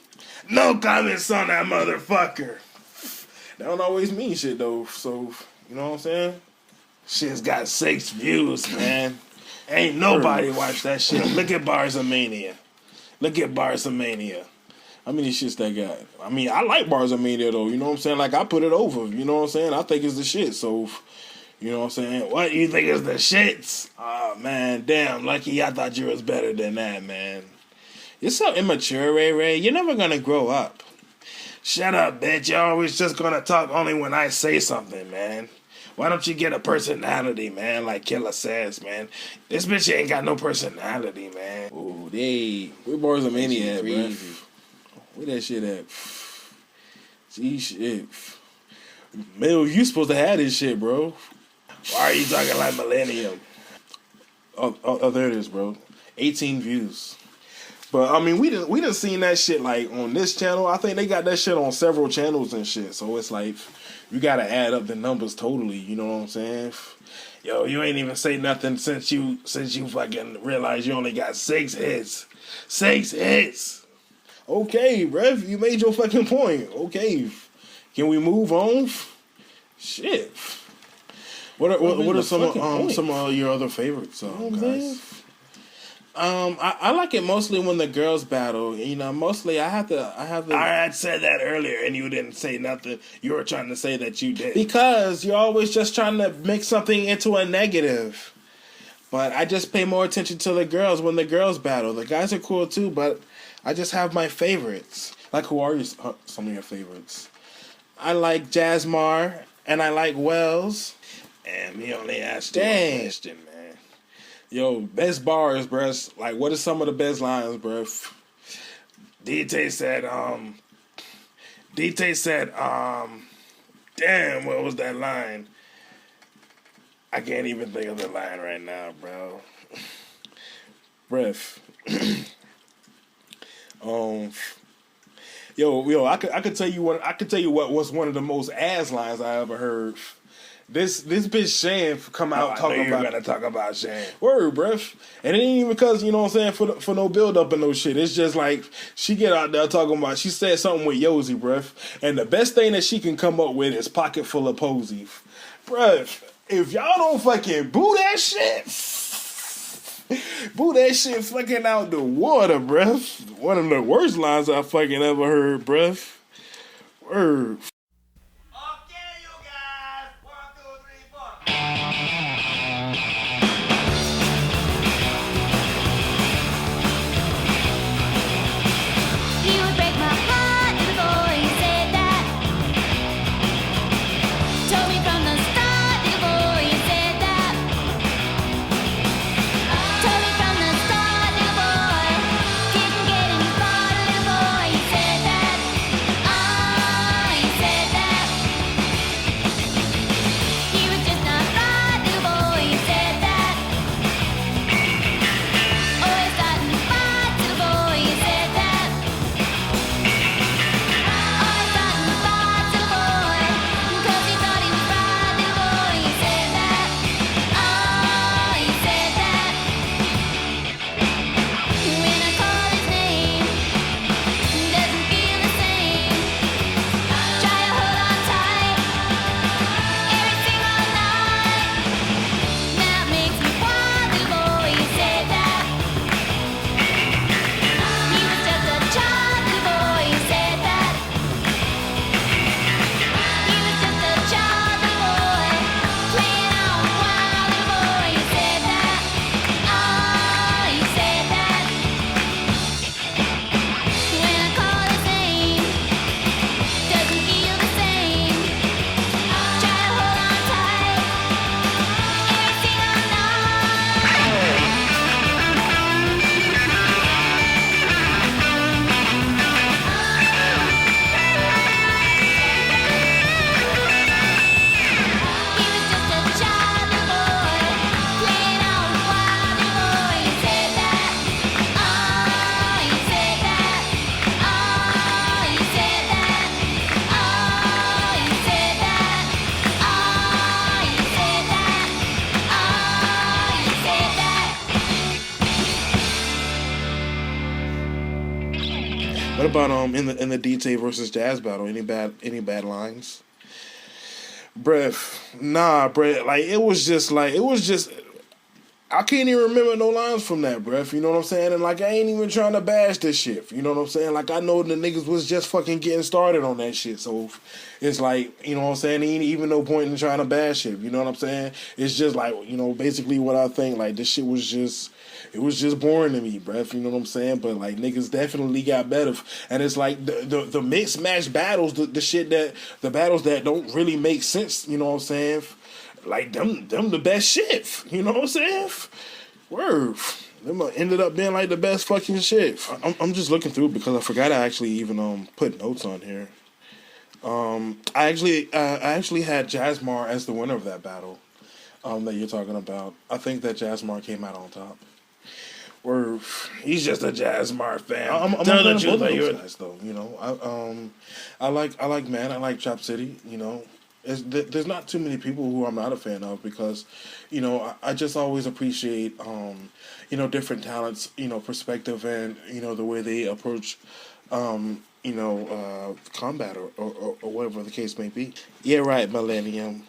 No comments on that motherfucker. That don't always mean shit though. So, you know what I'm saying? Shit's got 6 views, man. Ain't nobody watch that shit. Look at Bars of Mania. Look at Bars of Mania. How many shits that got? I mean, I like Bars of Mania though. You know what I'm saying? Like, I put it over. You know what I'm saying? I think it's the shit. So, you know what I'm saying? What, you think it's the shits? Oh, man, damn. Lucky I thought you was better than that, man. You're so immature, Ray. You're never gonna grow up. Shut up, bitch. You're always just gonna talk only when I say something, man. Why don't you get a personality, man, like Killer says, man? This bitch ain't got no personality, man. Oh, where Bars of Mania at, bro? Where that shit at? Gee, shit. Mill, you supposed to have this shit, bro. Why are you talking like Millennium? Oh, there it is, bro. 18 views. But I mean, we didn't seen that shit like on this channel. I think they got that shit on several channels and shit. So it's like you gotta add up the numbers totally. You know what I'm saying? Yo, you ain't even say nothing since you fucking realized you only got 6 hits. 6 hits. Okay, Rev, you made your fucking point. Okay, can we move on? Shit. What are some of your other favorites, guys? I like it mostly when the girls battle. You know, mostly I have to. I had said that earlier, and you didn't say nothing. You were trying to say that you did because you're always just trying to make something into a negative. But I just pay more attention to the girls when the girls battle. The guys are cool too, but I just have my favorites. Like, who are some of your favorites? I like Jasmar and I like Wells. And we only asked you a question, man. Yo, best bars, bruh. Like, what are some of the best lines, bruh? DT said, Damn, what was that line? I can't even think of the line right now, bro. Breath. Yo, I could tell you what was one of the most ass lines I ever heard. This bitch Shan come out talking about. You're gonna talk about Shan. Word, bruh. And it ain't even because, you know what I'm saying, for no build up and no shit. It's just like she get out there talking about, she said something with Yosi, bruh. And the best thing that she can come up with is pocket full of posy. Bruh, if y'all don't fucking boo that shit, boo that shit fucking out the water, bruh. One of the worst lines I fucking ever heard, bruh. Word. Okay, you guys. 1, 2, 3, 4. You would break my heart before you said that. Told me from the start before you said that. Told me from the start, little boy. Didn't get any far, little boy. You said that. Oh, you said that. You was just not right, little boy. You said that. Always starting fights, little boy. You said that. Always starting fights, little boy. 'Cause he thought he was right, little boy. You said that. Oh, you said that. When I call his name, doesn't feel the same. Try to hold on tight every single night. Now it makes me wild, little boy. You said that. He was just a child, little boy. You said that. He was just a child, little boy, playing on wild, little boy. You said that. Oh, you said that. When I call his name, doesn't feel the same. Try to hold on tight every single He was just a child, little boy, playing on wild, little boy. You said that. Oh, you said that. Oh, you said that. Oh, you said that. Oh, you said that. Oh, you said that. What about in the DJ versus Jazz battle? Any bad lines? Bruh, nah, bruh. Like it was just I can't even remember no lines from that, bruh. You know what I'm saying? And like I ain't even trying to bash this shit. You know what I'm saying? Like I know the niggas was just fucking getting started on that shit. So it's like, you know what I'm saying? Ain't even no point in trying to bash it. You know what I'm saying? It's just like, you know, basically what I think. Like this shit was just. It was just boring to me, bruh. You know what I'm saying? But like niggas definitely got better, and it's like the mixed match battles, the battles that don't really make sense. You know what I'm saying? Like them the best shit. You know what I'm saying? Word. Them ended up being like the best fucking shit. I'm just looking through because I forgot I actually even put notes on here. I actually had Jazzmar as the winner of that battle. That you're talking about. I think that Jazzmar came out on top. Or he's just a Jazzmar fan. I'm Tell the both truth, of those you- guys, though. You know, I like Man. I like Chop City. You know, there's not too many people who I'm not a fan of because, you know, I just always appreciate you know, different talents, you know, perspective, and you know the way they approach you know combat or whatever the case may be. Yeah, right, Millennium.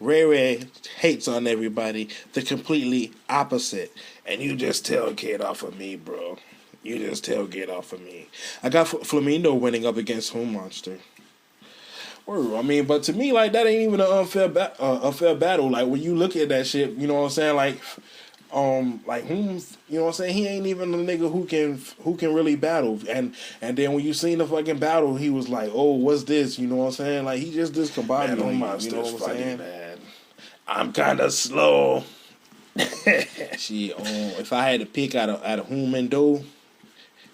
Ray Ray hates on everybody the completely opposite. And you just tailgate off of me, bro. You just tailgate off of me. I got Flamingo winning up against Home Monster. Or I mean, but to me, like that ain't even an unfair battle. Like when you look at that shit, you know what I'm saying? Like Hooms, you know what I'm saying? He ain't even the nigga who can really battle. And then when you seen the fucking battle, he was like, oh, what's this? You know what I'm saying? Like he just discombobulated. Man, You Monster's know what I'm funny, saying? man. I'm kind of slow. Shit, if I had to pick out of whom and do,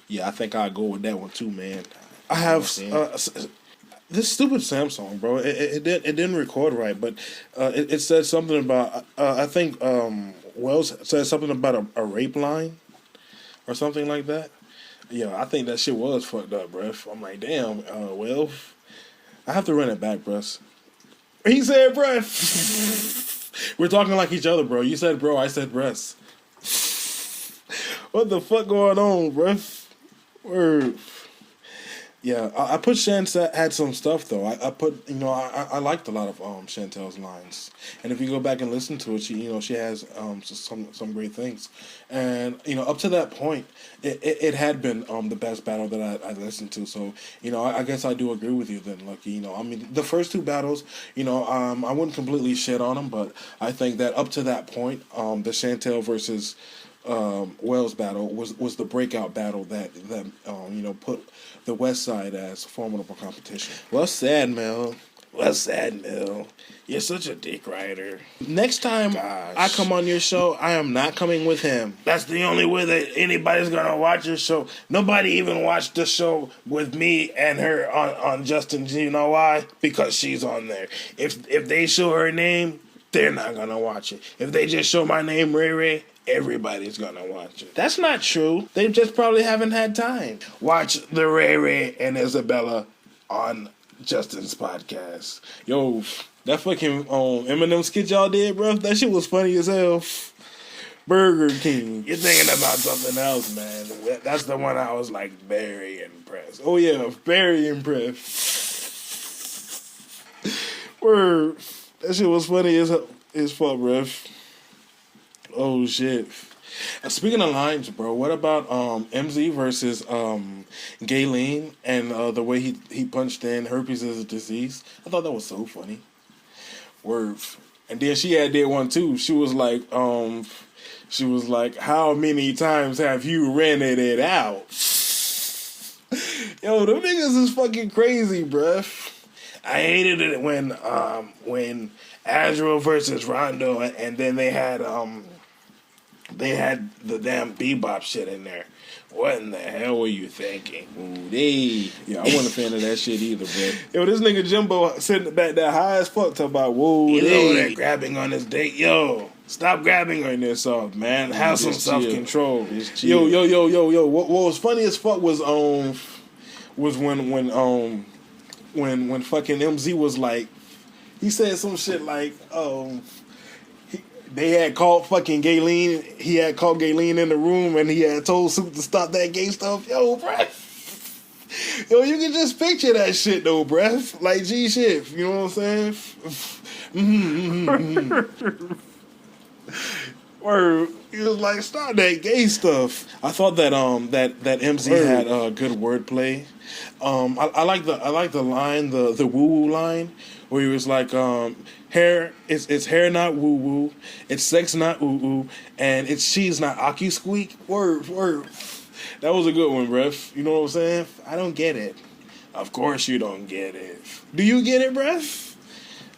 yeah, I think I'd go with that one too, man. I have This stupid Samsung, bro. It didn't record right, but it said something about. I think Wells said something about a rape line or something like that. Yeah, I think that shit was fucked up, bro. I'm like, damn. Well, I have to run it back, bro. He said, bro. We're talking like each other, bro. You said, bro. I said, breast. What the fuck going on, bro? Word. Yeah, I put Chantel had some stuff though. I put I liked a lot of Chantel's lines, and if you go back and listen to it, she has some great things, and up to that point, it had been the best battle that I listened to. So I guess I do agree with you then, Lucky. I mean the first two battles, I wouldn't completely shit on them, but I think that up to that point, the Chantel versus Wells battle was the breakout battle that put the West Side as formidable competition. Well said, Mel. Well said, Mel. You're such a dick rider. Next time I come on your show, I am not coming with him. That's the only way that anybody's gonna watch your show. Nobody even watched the show with me and her on Justin. You know why? Because she's on there. If they show her name, they're not gonna watch it. If they just show my name, Ray Ray, everybody's gonna watch it. That's not true. They just probably haven't had time. Watch the Ray Ray and Isabella on Justin's podcast. Yo, that fucking Eminem skit y'all did, bro. That shit was funny as hell. Burger King. You're thinking about something else, man. That's the one I was like very impressed. Oh yeah, very impressed. Word. That shit was funny as fuck, bro. Oh shit. Speaking of lines, bro, what about MZ versus Gayleen and the way he punched in herpes is a disease? I thought that was so funny. Word. And then she did one too. She was like, how many times have you rented it out? Yo, them niggas is fucking crazy, bruh. I hated it when Azrael versus Rondo, and then they had the damn bebop shit in there. What in the hell were you thinking? Yeah, I wasn't a fan of that shit either, bro. Yo, this nigga Jimbo sitting back there high as fuck talking about they're grabbing on his date. Yo, stop grabbing on yourself, man. Have some self-control. Yo. What was funny as fuck was when fucking MZ was like, he said some shit like, they had called fucking Gayleen. He had called Gayleen in the room, and he had told Soup to stop that gay stuff. Yo, bruh. Yo, you can just picture that shit, though, bruh. Like G shit. You know what I'm saying? Word. He was like, stop that gay stuff. I thought that that MZ had good wordplay. I like the line, the woo woo line, where he was like, hair, it's hair not woo woo, it's sex not ooh ooh, and it's cheese not aki squeak. Word. That was a good one, bruh. You know what I'm saying? I don't get it. Of course you don't get it. Do you get it, bruh?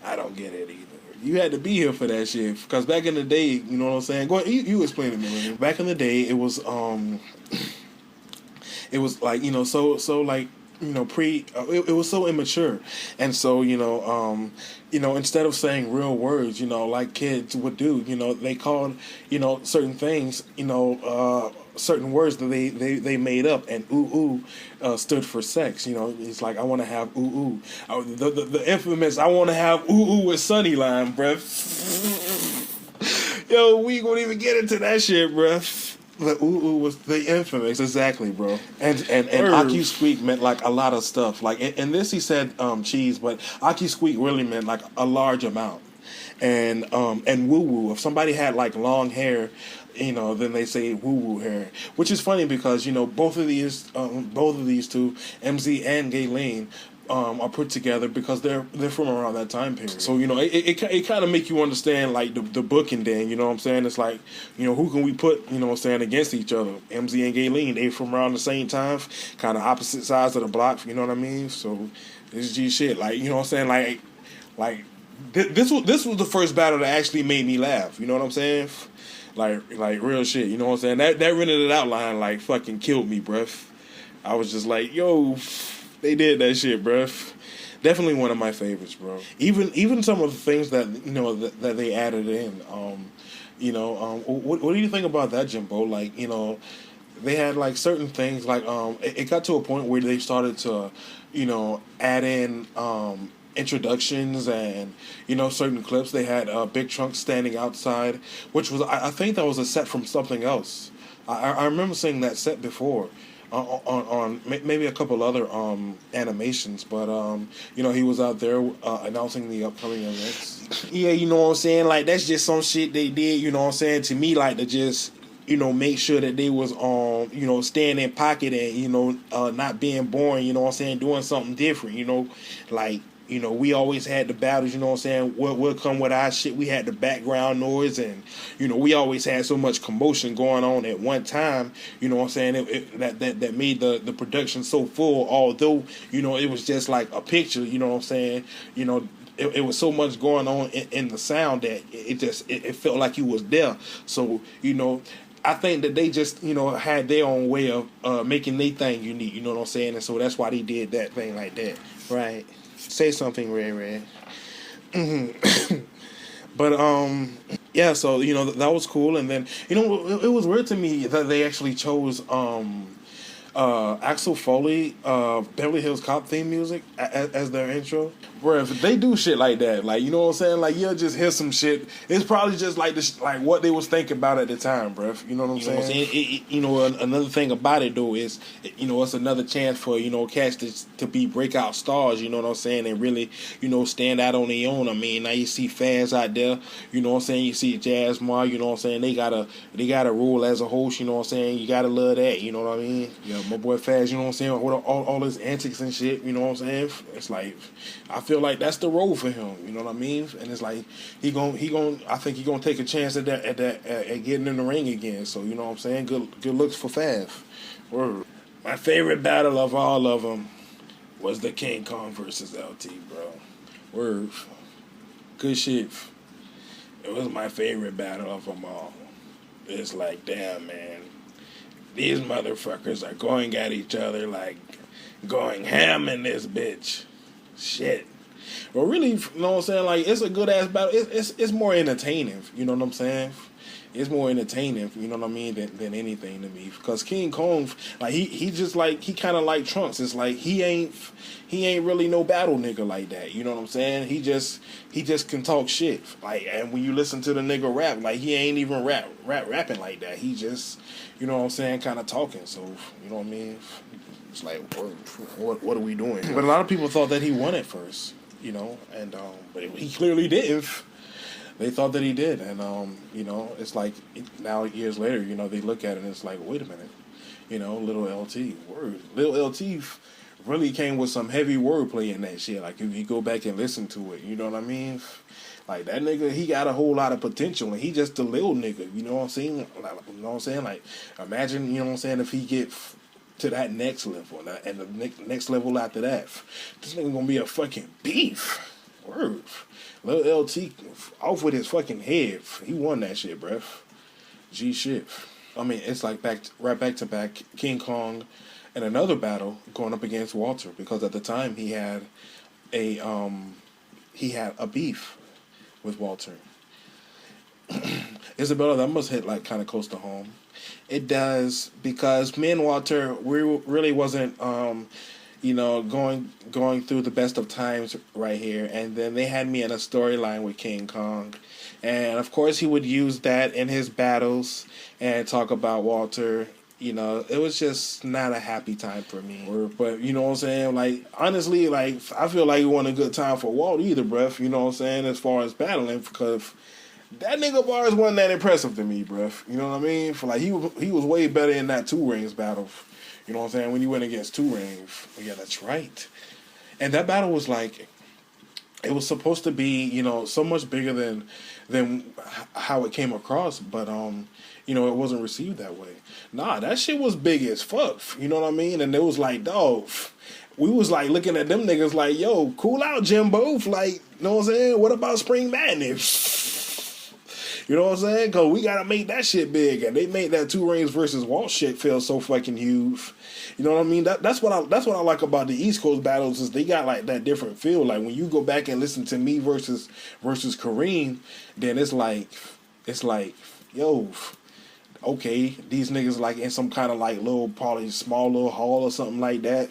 I don't get it either. You had to be here for that shit, because back in the day, you know what I'm saying? Go ahead, you explain it to me. Back in the day, it was like, so like, it was so immature, and so instead of saying real words, like kids would do, they called certain things, certain words that they made up, and ooh stood for sex. It's like, I want to have ooh. The infamous I want to have ooh with Sunny line, bruh. Yo, we gonna even get into that shit, bruh. The ooh was the infamous, exactly, bro. And Aki Squeak meant like a lot of stuff. Like in this, he said cheese, but Aki Squeak really meant like a large amount. And woo woo. If somebody had like long hair, then they say woo woo hair, which is funny because both of these two, MZ and Gayleen, are put together because they're from around that time period. So it kind of make you understand like the booking. Then what I'm saying, it's like who can we put against each other? MZ and Gayleen, they from around the same time, kind of opposite sides of the block. You know what I mean? So this G shit. Like what I'm saying, like this was the first battle that actually made me laugh. You know what I'm saying? Like real shit. You know what I'm saying? That rented it out line like fucking killed me, bruh. I was just like, yo. They did that shit, bruh. Definitely one of my favorites, bro. Even some of the things that that they added in. What do you think about that, Jimbo? Like, they had like certain things like it got to a point where they started to, add in introductions and certain clips. They had Big Trunk standing outside, which was I think that was a set from something else. I remember seeing that set before. On maybe a couple other animations, but he was out there announcing the upcoming events. Yeah, you know what I'm saying? Like, that's just some shit they did, you know what I'm saying, to me, like, to just make sure that they was staying in pocket and not being boring, you know what I'm saying, doing something different, like, we always had the battles, you know what I'm saying, we'll come with our shit. We had the background noise and, we always had so much commotion going on at one time, you know what I'm saying, that made the production so full, although, it was just like a picture, you know what I'm saying, it was so much going on in the sound that it felt like you was there. So, I think that they just, had their own way of making their thing unique, you know what I'm saying, and so that's why they did that thing like that, right? Say something, Red. But yeah. So that was cool, and then it was weird to me that they actually chose Axel Foley, Beverly Hills Cop theme music as their intro. Bro, if they do shit like that, like, you know what I'm saying, like, you'll just hear some shit. It's probably just like this, like what they was thinking about at the time, bro. You know what I'm saying? Another thing about it though is, it's another chance for cats to be breakout stars. You know what I'm saying? And really, stand out on their own. I mean, now you see fans out there. You know what I'm saying? You see Jazz Mar. You know what I'm saying? They gotta rule as a host. You know what I'm saying? You gotta love that. You know what I mean? Yeah, my boy Faz. You know what I'm saying? With all his antics and shit. You know what I'm saying? It's like, I feel like that's the role for him. You know what I mean? And it's like I think he gonna take a chance at getting in the ring again. So you know what I'm saying? Good looks for Fav. Word. My favorite battle of all of them was the King Kong versus LT, bro. Word. Good shit. It was my favorite battle of them all. It's like, damn, man, these motherfuckers are going at each other like going ham in this bitch. Shit. But really, you know what I'm saying? Like, it's a good ass battle. It's more entertaining. You know what I'm saying? It's more entertaining. You know what I mean? Than anything to me. Because King Kong, like, he just like, he kind of like Trunks. It's like he ain't really no battle nigga like that. You know what I'm saying? He just can talk shit. Like, and when you listen to the nigga rap, like, he ain't even rapping like that. He just, you know what I'm saying, kind of talking. So, you know what I mean? It's like, what are we doing? But a lot of people thought that he won it first, and but he clearly didn't. They thought that he did, and it's like now years later, they look at it and it's like, wait a minute, little LT word, little LT really came with some heavy wordplay in that shit. Like, if you go back and listen to it, you know what I mean? Like, that nigga, he got a whole lot of potential, and he just a little nigga. You know what I'm saying? You know what I'm saying? Like, imagine, you know what I'm saying, if he get to that next level, and the next level after that, this nigga gonna be a fucking beef. Word. Lil LT off with his fucking head. He won that shit, bruh. G shit. I mean, it's like right back to back King Kong and another battle going up against Walter, because at the time he had a beef with Walter. Isabella, that must hit like kind of close to home. It does, because me and Walter, we really wasn't, going through the best of times right here. And then they had me in a storyline with King Kong. And, of course, he would use that in his battles and talk about Walter. It was just not a happy time for me. But, you know what I'm saying? Like, honestly, like, I feel like it wasn't a good time for Walt either, bruh. You know what I'm saying? As far as battling, because that nigga bars wasn't that impressive to me, bruh. You know what I mean? For like, he was way better in that 2 Rings battle. You know what I'm saying? When you went against 2 Rings. Yeah, that's right. And that battle was like, it was supposed to be, so much bigger than how it came across, but it wasn't received that way. Nah, that shit was big as fuck. You know what I mean? And it was like, dog, we was like looking at them niggas like, yo, cool out, Jimbo. Like, you know what I'm saying? What about Spring Madness? You know what I'm saying? Because we got to make that shit big. And they made that 2 Rings versus Walt shit feel so fucking huge. You know what I mean? That's what I like about the East Coast battles is they got like that different feel. Like when you go back and listen to me versus Kareem, then it's like, yo, okay, these niggas like in some kind of like little, probably small little hall or something like that.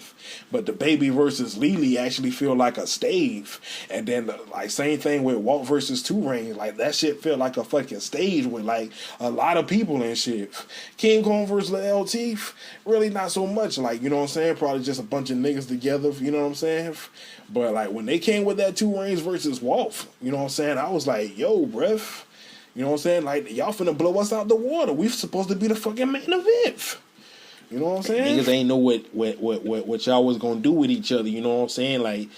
But the Baby versus Lily actually feel like a stage. And then like same thing with Walt versus 2 Rings. Like that shit feel like a fucking stage with like a lot of people and shit. King Kong versus LT, really not so much. Like, you know what I'm saying? Probably just a bunch of niggas together, you know what I'm saying? But like when they came with that 2 Rings versus Walt, you know what I'm saying? I was like, yo, bruh. You know what I'm saying? Like, y'all finna blow us out the water. We supposed to be the fucking main event. You know what I'm saying? Niggas ain't know what y'all was gonna do with each other. You know what I'm saying? Like,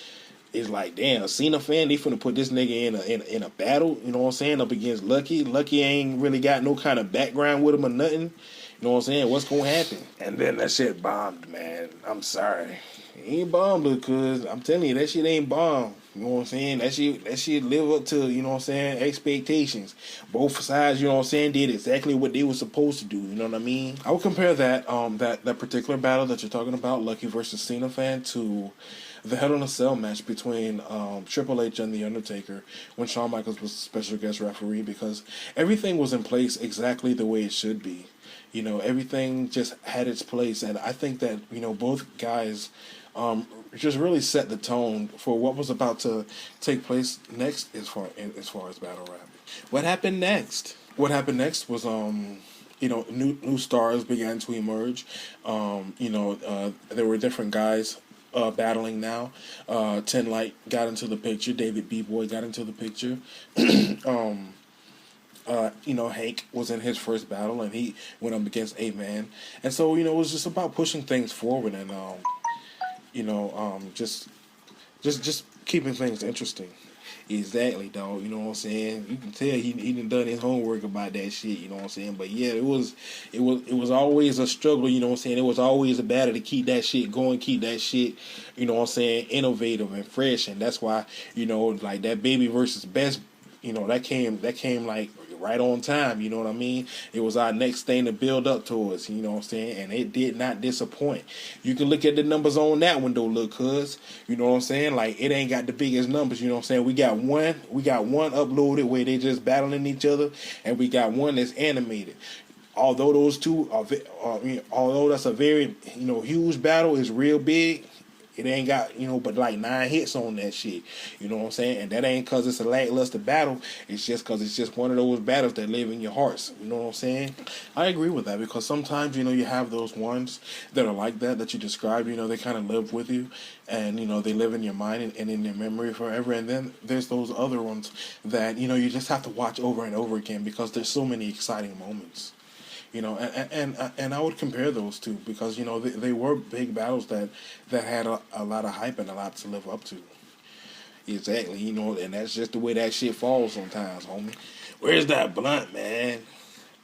it's like, damn, Cena fan, they finna put this nigga in a battle. You know what I'm saying? Up against Lucky. Lucky ain't really got no kind of background with him or nothing. You know what I'm saying? What's gonna happen? And then that shit bombed, man. I'm sorry. It ain't bombed, because I'm telling you, that shit ain't bombed. You know what I'm saying? That shit live up to, you know what I'm saying, expectations. Both sides, you know what I'm saying, did exactly what they were supposed to do. You know what I mean? I would compare that that particular battle that you're talking about, Lucky versus Cena fan, to the Hell in a Cell match between Triple H and The Undertaker when Shawn Michaels was a special guest referee, because everything was in place exactly the way it should be. You know, everything just had its place, and I think that, you know, both guys just really set the tone for what was about to take place next as far as battle rap. What happened next? What happened next was you know, new stars began to emerge. You know, there were different guys battling now. Ten Light got into the picture. David B-Boy got into the picture. You know, Hank was in his first battle, and he went up against A-Man. And so, you know, it was just about pushing things forward and, you know, just keeping things interesting. Exactly, dog. You know what I'm saying? You can tell he done his homework about that shit. You know what I'm saying? But yeah, it was always a struggle. You know what I'm saying? It was always a battle to keep that shit going, keep that shit, you know what I'm saying, innovative and fresh. And that's why, you know, like that Baby versus Best, you know, that came like right on time, you know what I mean? It was our next thing to build up towards, you know what I'm saying? And it did not disappoint. You can look at the numbers on that one though, look, cuz, you know what I'm saying? Like, it ain't got the biggest numbers, you know what I'm saying? We got one uploaded where they just battling each other, and we got one that's animated. Although those two are, although that's a very, you know, huge battle, is real big, it ain't got, you know, but like 9 hits on that shit. You know what I'm saying? And that ain't because it's a lackluster battle. It's just because it's just one of those battles that live in your hearts. You know what I'm saying? I agree with that, because sometimes, you know, you have those ones that are like that you describe, you know, they kind of live with you, and, you know, they live in your mind and in your memory forever. And then there's those other ones that, you know, you just have to watch over and over again because there's so many exciting moments. You know, and I would compare those two, because, you know, they were big battles that had a lot of hype and a lot to live up to. Exactly, you know, and that's just the way that shit falls sometimes, homie. Where's that blunt, man?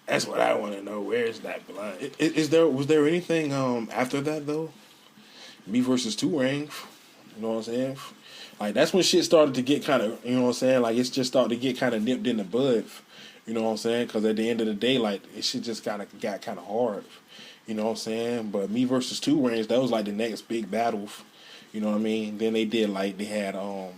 That's what I want to know. Where's that blunt? Was there anything after that though? Me versus 2 Rings. You know what I'm saying? Like, that's when shit started to get kind of, you know what I'm saying? Like, it's just started to get kind of nipped in the bud. You know what I'm saying? Because at the end of the day, like, it shit just got kind of hard. You know what I'm saying? But me versus 2 Rings, that was like the next big battle. You know what I mean? Then they did, like, they had a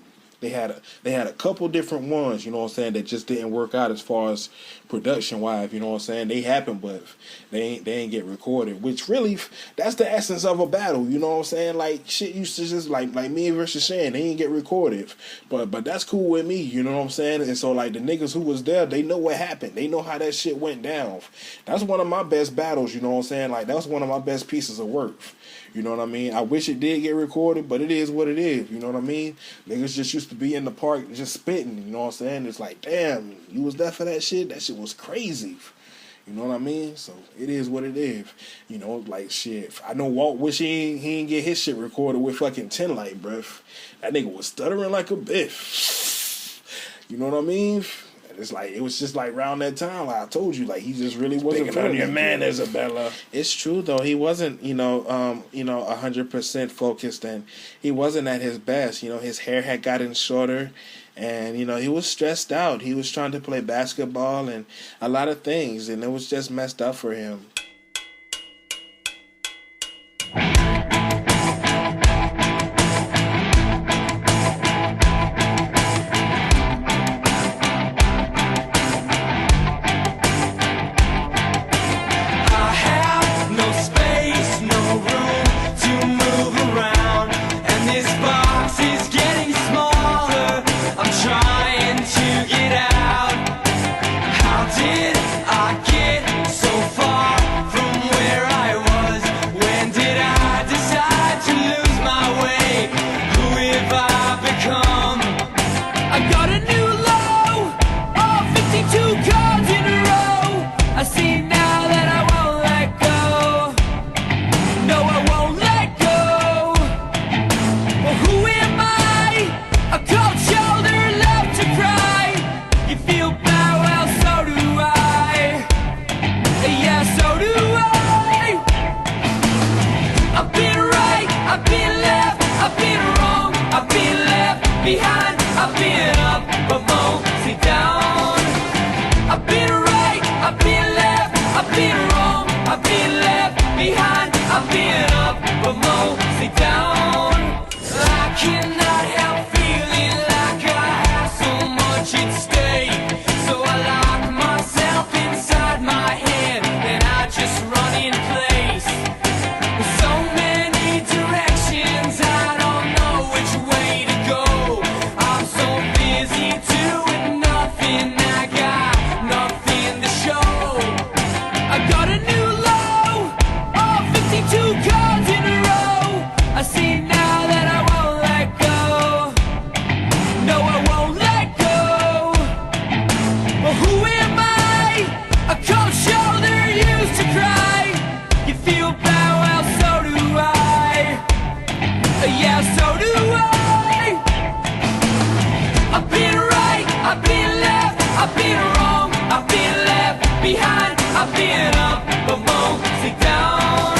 couple different ones, you know what I'm saying, that just didn't work out as far as production wise, you know what I'm saying. They happened, but they ain't get recorded, which really, that's the essence of a battle, you know what I'm saying. Like, shit used to just like me versus Shane, they ain't get recorded, but that's cool with me, you know what I'm saying. And so, like, the niggas who was there, they know what happened, they know how that shit went down. That's one of my best battles, you know what I'm saying. Like, that's one of my best pieces of work. You know what I mean? I wish it did get recorded, but it is what it is. You know what I mean? Niggas just used to be in the park just spitting. You know what I'm saying? It's like, damn, you was there for that shit? That shit was crazy. You know what I mean? So it is what it is. You know, like, shit. I know Walt wish he ain't get his shit recorded with fucking 10 Light, bruh. That nigga was stuttering like a bitch. You know what I mean? it's like it was just like around that time. Like I told you, like he just really wasn't Picking on your feeling man, it. Isabella. It's true though. He wasn't, 100% focused, and he wasn't at his best. His hair had gotten shorter, and he was stressed out. He was trying to play basketball and a lot of things, and it was just messed up for him. I have no space, no room to move around, and this box is getting smaller. I'm trying to get out. How did I get so far from where I was? When did I decide to lose my way? Who have I become? I got a new low, all 52 cards in a row. I see now that I won't let go. No, I won't let go. Well, who am I? A cold shoulder left to cry. You feel bad, well, so do I. Yeah, so do I. I've been right, I've been left, I've been wrong, I've been left behind, I've been up, but mostly down. I've been right, I've been left, I've been wrong, I've been left behind, I've been up, but mostly down. I cannot help feeling like I have so much at stake, so I lock myself inside my head and I just run in place. So many directions, I don't know which way to go. I'm so busy doing nothing, I got nothing to show. I got a new low, all 52 cards in a row. I see now that I won't let go. No, I won't let go. Well, who am I? A cold shoulder used to cry. You feel bad, well, so do I. Yeah, so do I. I've been right, I've been left, I've been wrong, I've been left behind, I've been up, but mostly down.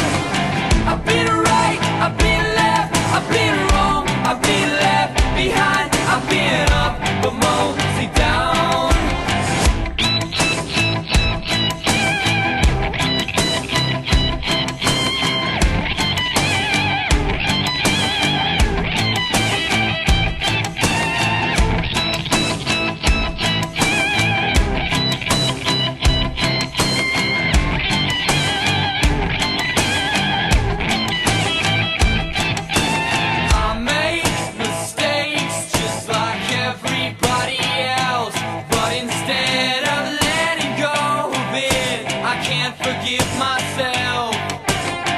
I've been right, I've been left, I've been wrong, I've been left behind, I've been up, but mostly down. I make mistakes just like everybody else, but instead of letting go of it, I can't forgive myself.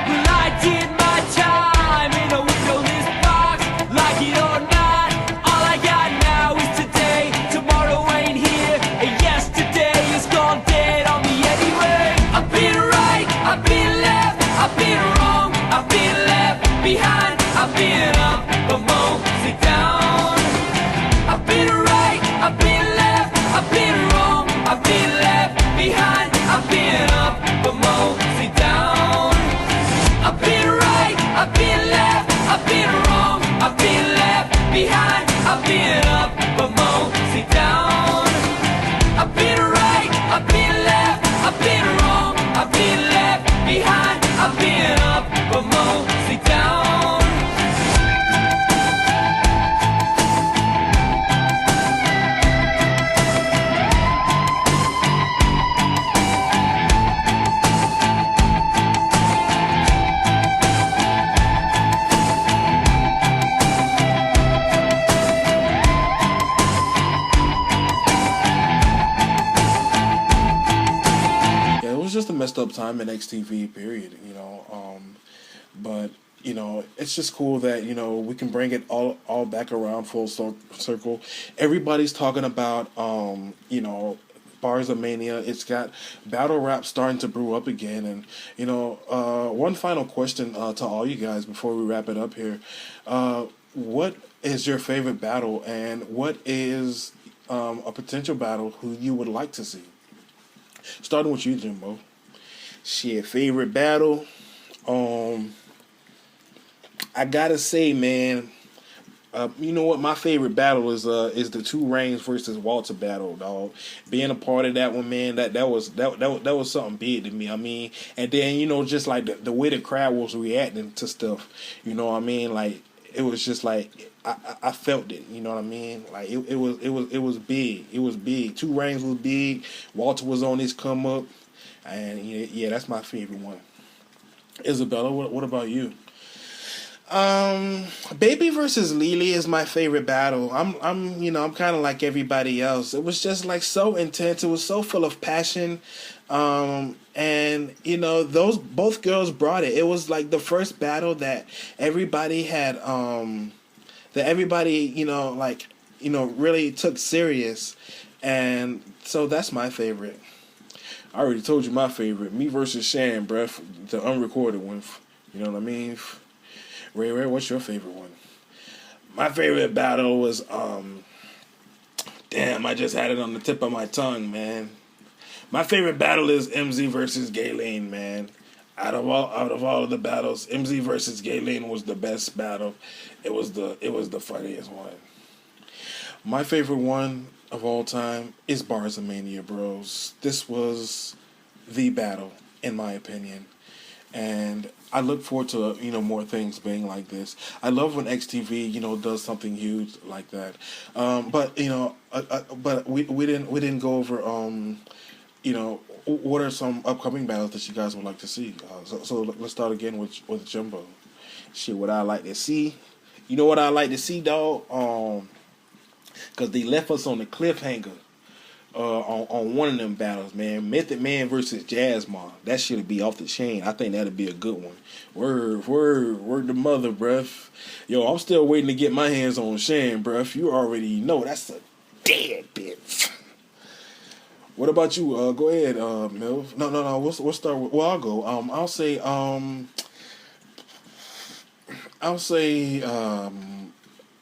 Well, I did my time in a windowless box, like it or not. All I got now is today. Tomorrow ain't here, and yesterday is gone dead on me anyway. I've been right, I've been left, I've been wrong, I've been left behind, I've been up, but mostly down. I've been right, I've been left, I've been wrong, I've been left behind, I've been up, but mostly down. I've been right, I've been left, I've been wrong, I've been left behind, I've been up, but mostly down. I've been right, I've been left, I've been wrong, I've been left behind, I've been up, but mostly down. Yeah, it was just a messed up time in XTV, period, but it's just cool that we can bring it all back around full circle. Everybody's talking about Bars of Mania. It's got battle rap starting to brew up again, and one final question to all you guys before we wrap it up here. What is your favorite battle, and what is a potential battle who you would like to see. Starting with you, Jimbo. Shit, favorite battle. I gotta say, man. You know what? My favorite battle is the Two Reigns versus Walter battle, dog. Being a part of that one, man, that was something big to me. I mean, and then just like the way the crowd was reacting to stuff. You know what I mean? Like it was just like I felt it. You know what I mean? Like it was big. It was big. Two Reigns was big. Walter was on his come up, and yeah, that's my favorite one. Isabella, what about you? Baby versus Lily is my favorite battle. I'm kind of like everybody else. It was just like so intense. It was so full of passion. And those both girls brought it. It was like the first battle that everybody had, really took serious. And so that's my favorite. I already told you my favorite. Me versus Shan, bruh. The unrecorded one. You know what I mean? Ray, what's your favorite one? My favorite battle was damn, I just had it on the tip of my tongue, man. My favorite battle is MZ versus Galen, man. Out of all of the battles, MZ versus Galen was the best battle. It was the funniest one. My favorite one of all time is Barzamania Bros. This was the battle, in my opinion. And I look forward to more things being like this. I love when XTV does something huge like that. But we didn't go over what are some upcoming battles that you guys would like to see. So let's start again with Jimbo. Shit, what I like to see. You know what I like to see, dog? Because they left us on the cliffhanger. On one of them battles, man. Method Man versus Jazzma. That should be off the chain. I think that'd be a good one. Word the mother, bruh. Yo, I'm still waiting to get my hands on Shan, bruh. You already know that's a dead bitch. What about you? Go ahead, Milv. No. We'll start with. Well, I'll go. I'll say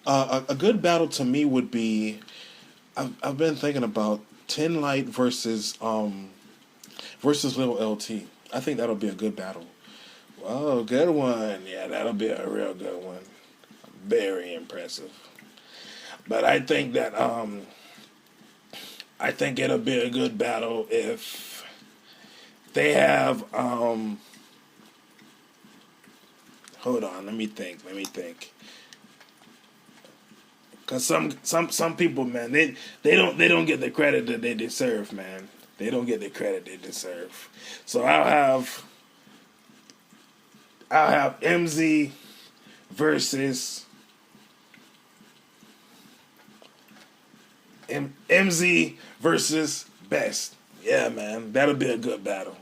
a good battle to me would be. I've been thinking about Tin Light versus Lil LT. I think that'll be a good battle. Oh, good one. Yeah, that'll be a real good one. Very impressive. But I think that I think it'll be a good battle if they have hold on, let me think. Cause some people, man, they don't get the credit that they deserve, man. They don't get the credit they deserve. So I'll have MZ versus MZ versus Best. Yeah, man, that'll be a good battle.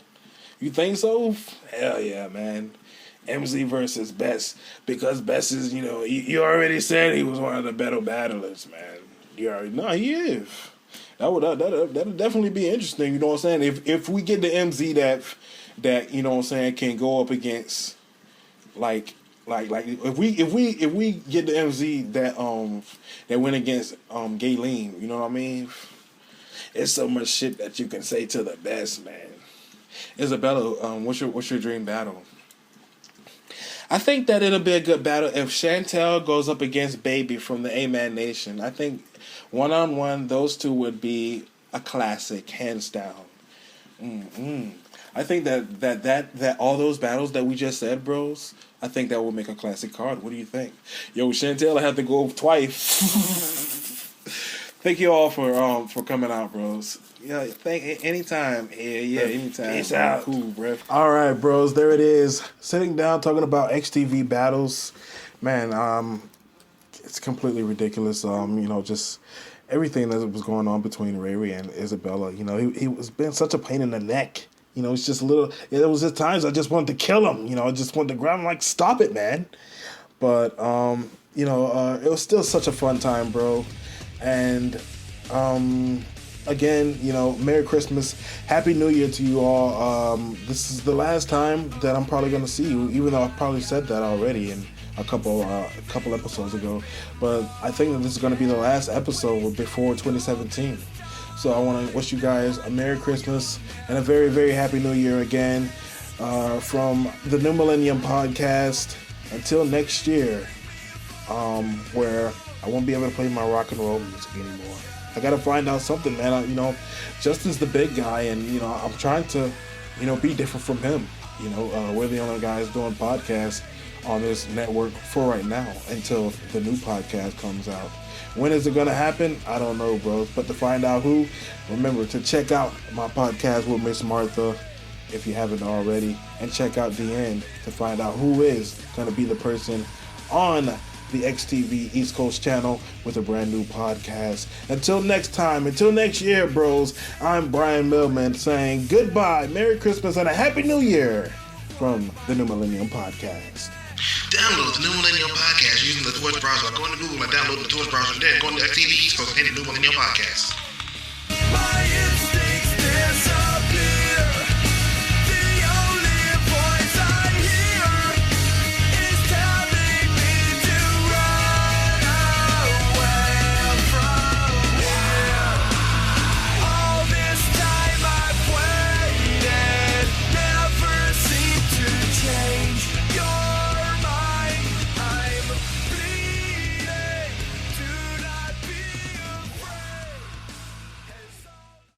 You think so? Hell yeah, man. MZ versus Best, because Best is, you already said he was one of the better battlers, man. You already know he is. That'll definitely be interesting. You know what I'm saying? If we get the MZ that you know what I'm saying can go up against like if we get the MZ that went against Galen, you know what I mean? It's so much shit that you can say to the Best, man. Isabella, what's your dream battle? I think that it'll be a good battle if Chantel goes up against Baby from the A-Man Nation. I think one-on-one, those two would be a classic, hands down. I think that all those battles that we just said, bros, I think that will make a classic card. What do you think? Yo, Chantel, I have to go twice. Thank you all for coming out, bros. Yeah, anytime. Yeah, anytime. Peace out. Cool, bro. All right, bros. There it is. Sitting down talking about XTV battles, man. It's completely ridiculous. Just everything that was going on between Ray and Isabella. He was been such a pain in the neck. It's just a little. There was just times I just wanted to kill him. I just wanted to grab him, like, stop it, man. But it was still such a fun time, bro. And again, Merry Christmas, Happy New Year to you all. This is the last time that I'm probably going to see you, even though I've probably said that already in a couple episodes ago. But I think that this is going to be the last episode before 2017. So I want to wish you guys a Merry Christmas and a very, very Happy New Year again from the New Millennium Podcast. Until next year, where I won't be able to play my rock and roll music anymore. I got to find out something, man. Justin's the big guy, and I'm trying to, be different from him. We're the only guys doing podcasts on this network for right now until the new podcast comes out. When is it going to happen? I don't know, bros. But to find out who, remember to check out my podcast with Miss Martha if you haven't already, and check out the end to find out who is going to be the person on the XTV East Coast channel with a brand new podcast. Until next time, until next year, bros, I'm Brian Millman saying goodbye, Merry Christmas, and a Happy New Year from the New Millennium Podcast. Download the New Millennium Podcast using the Torch browser. Go into Google and download the Torch browser, then go to XTV East Coast and the New Millennium Podcast.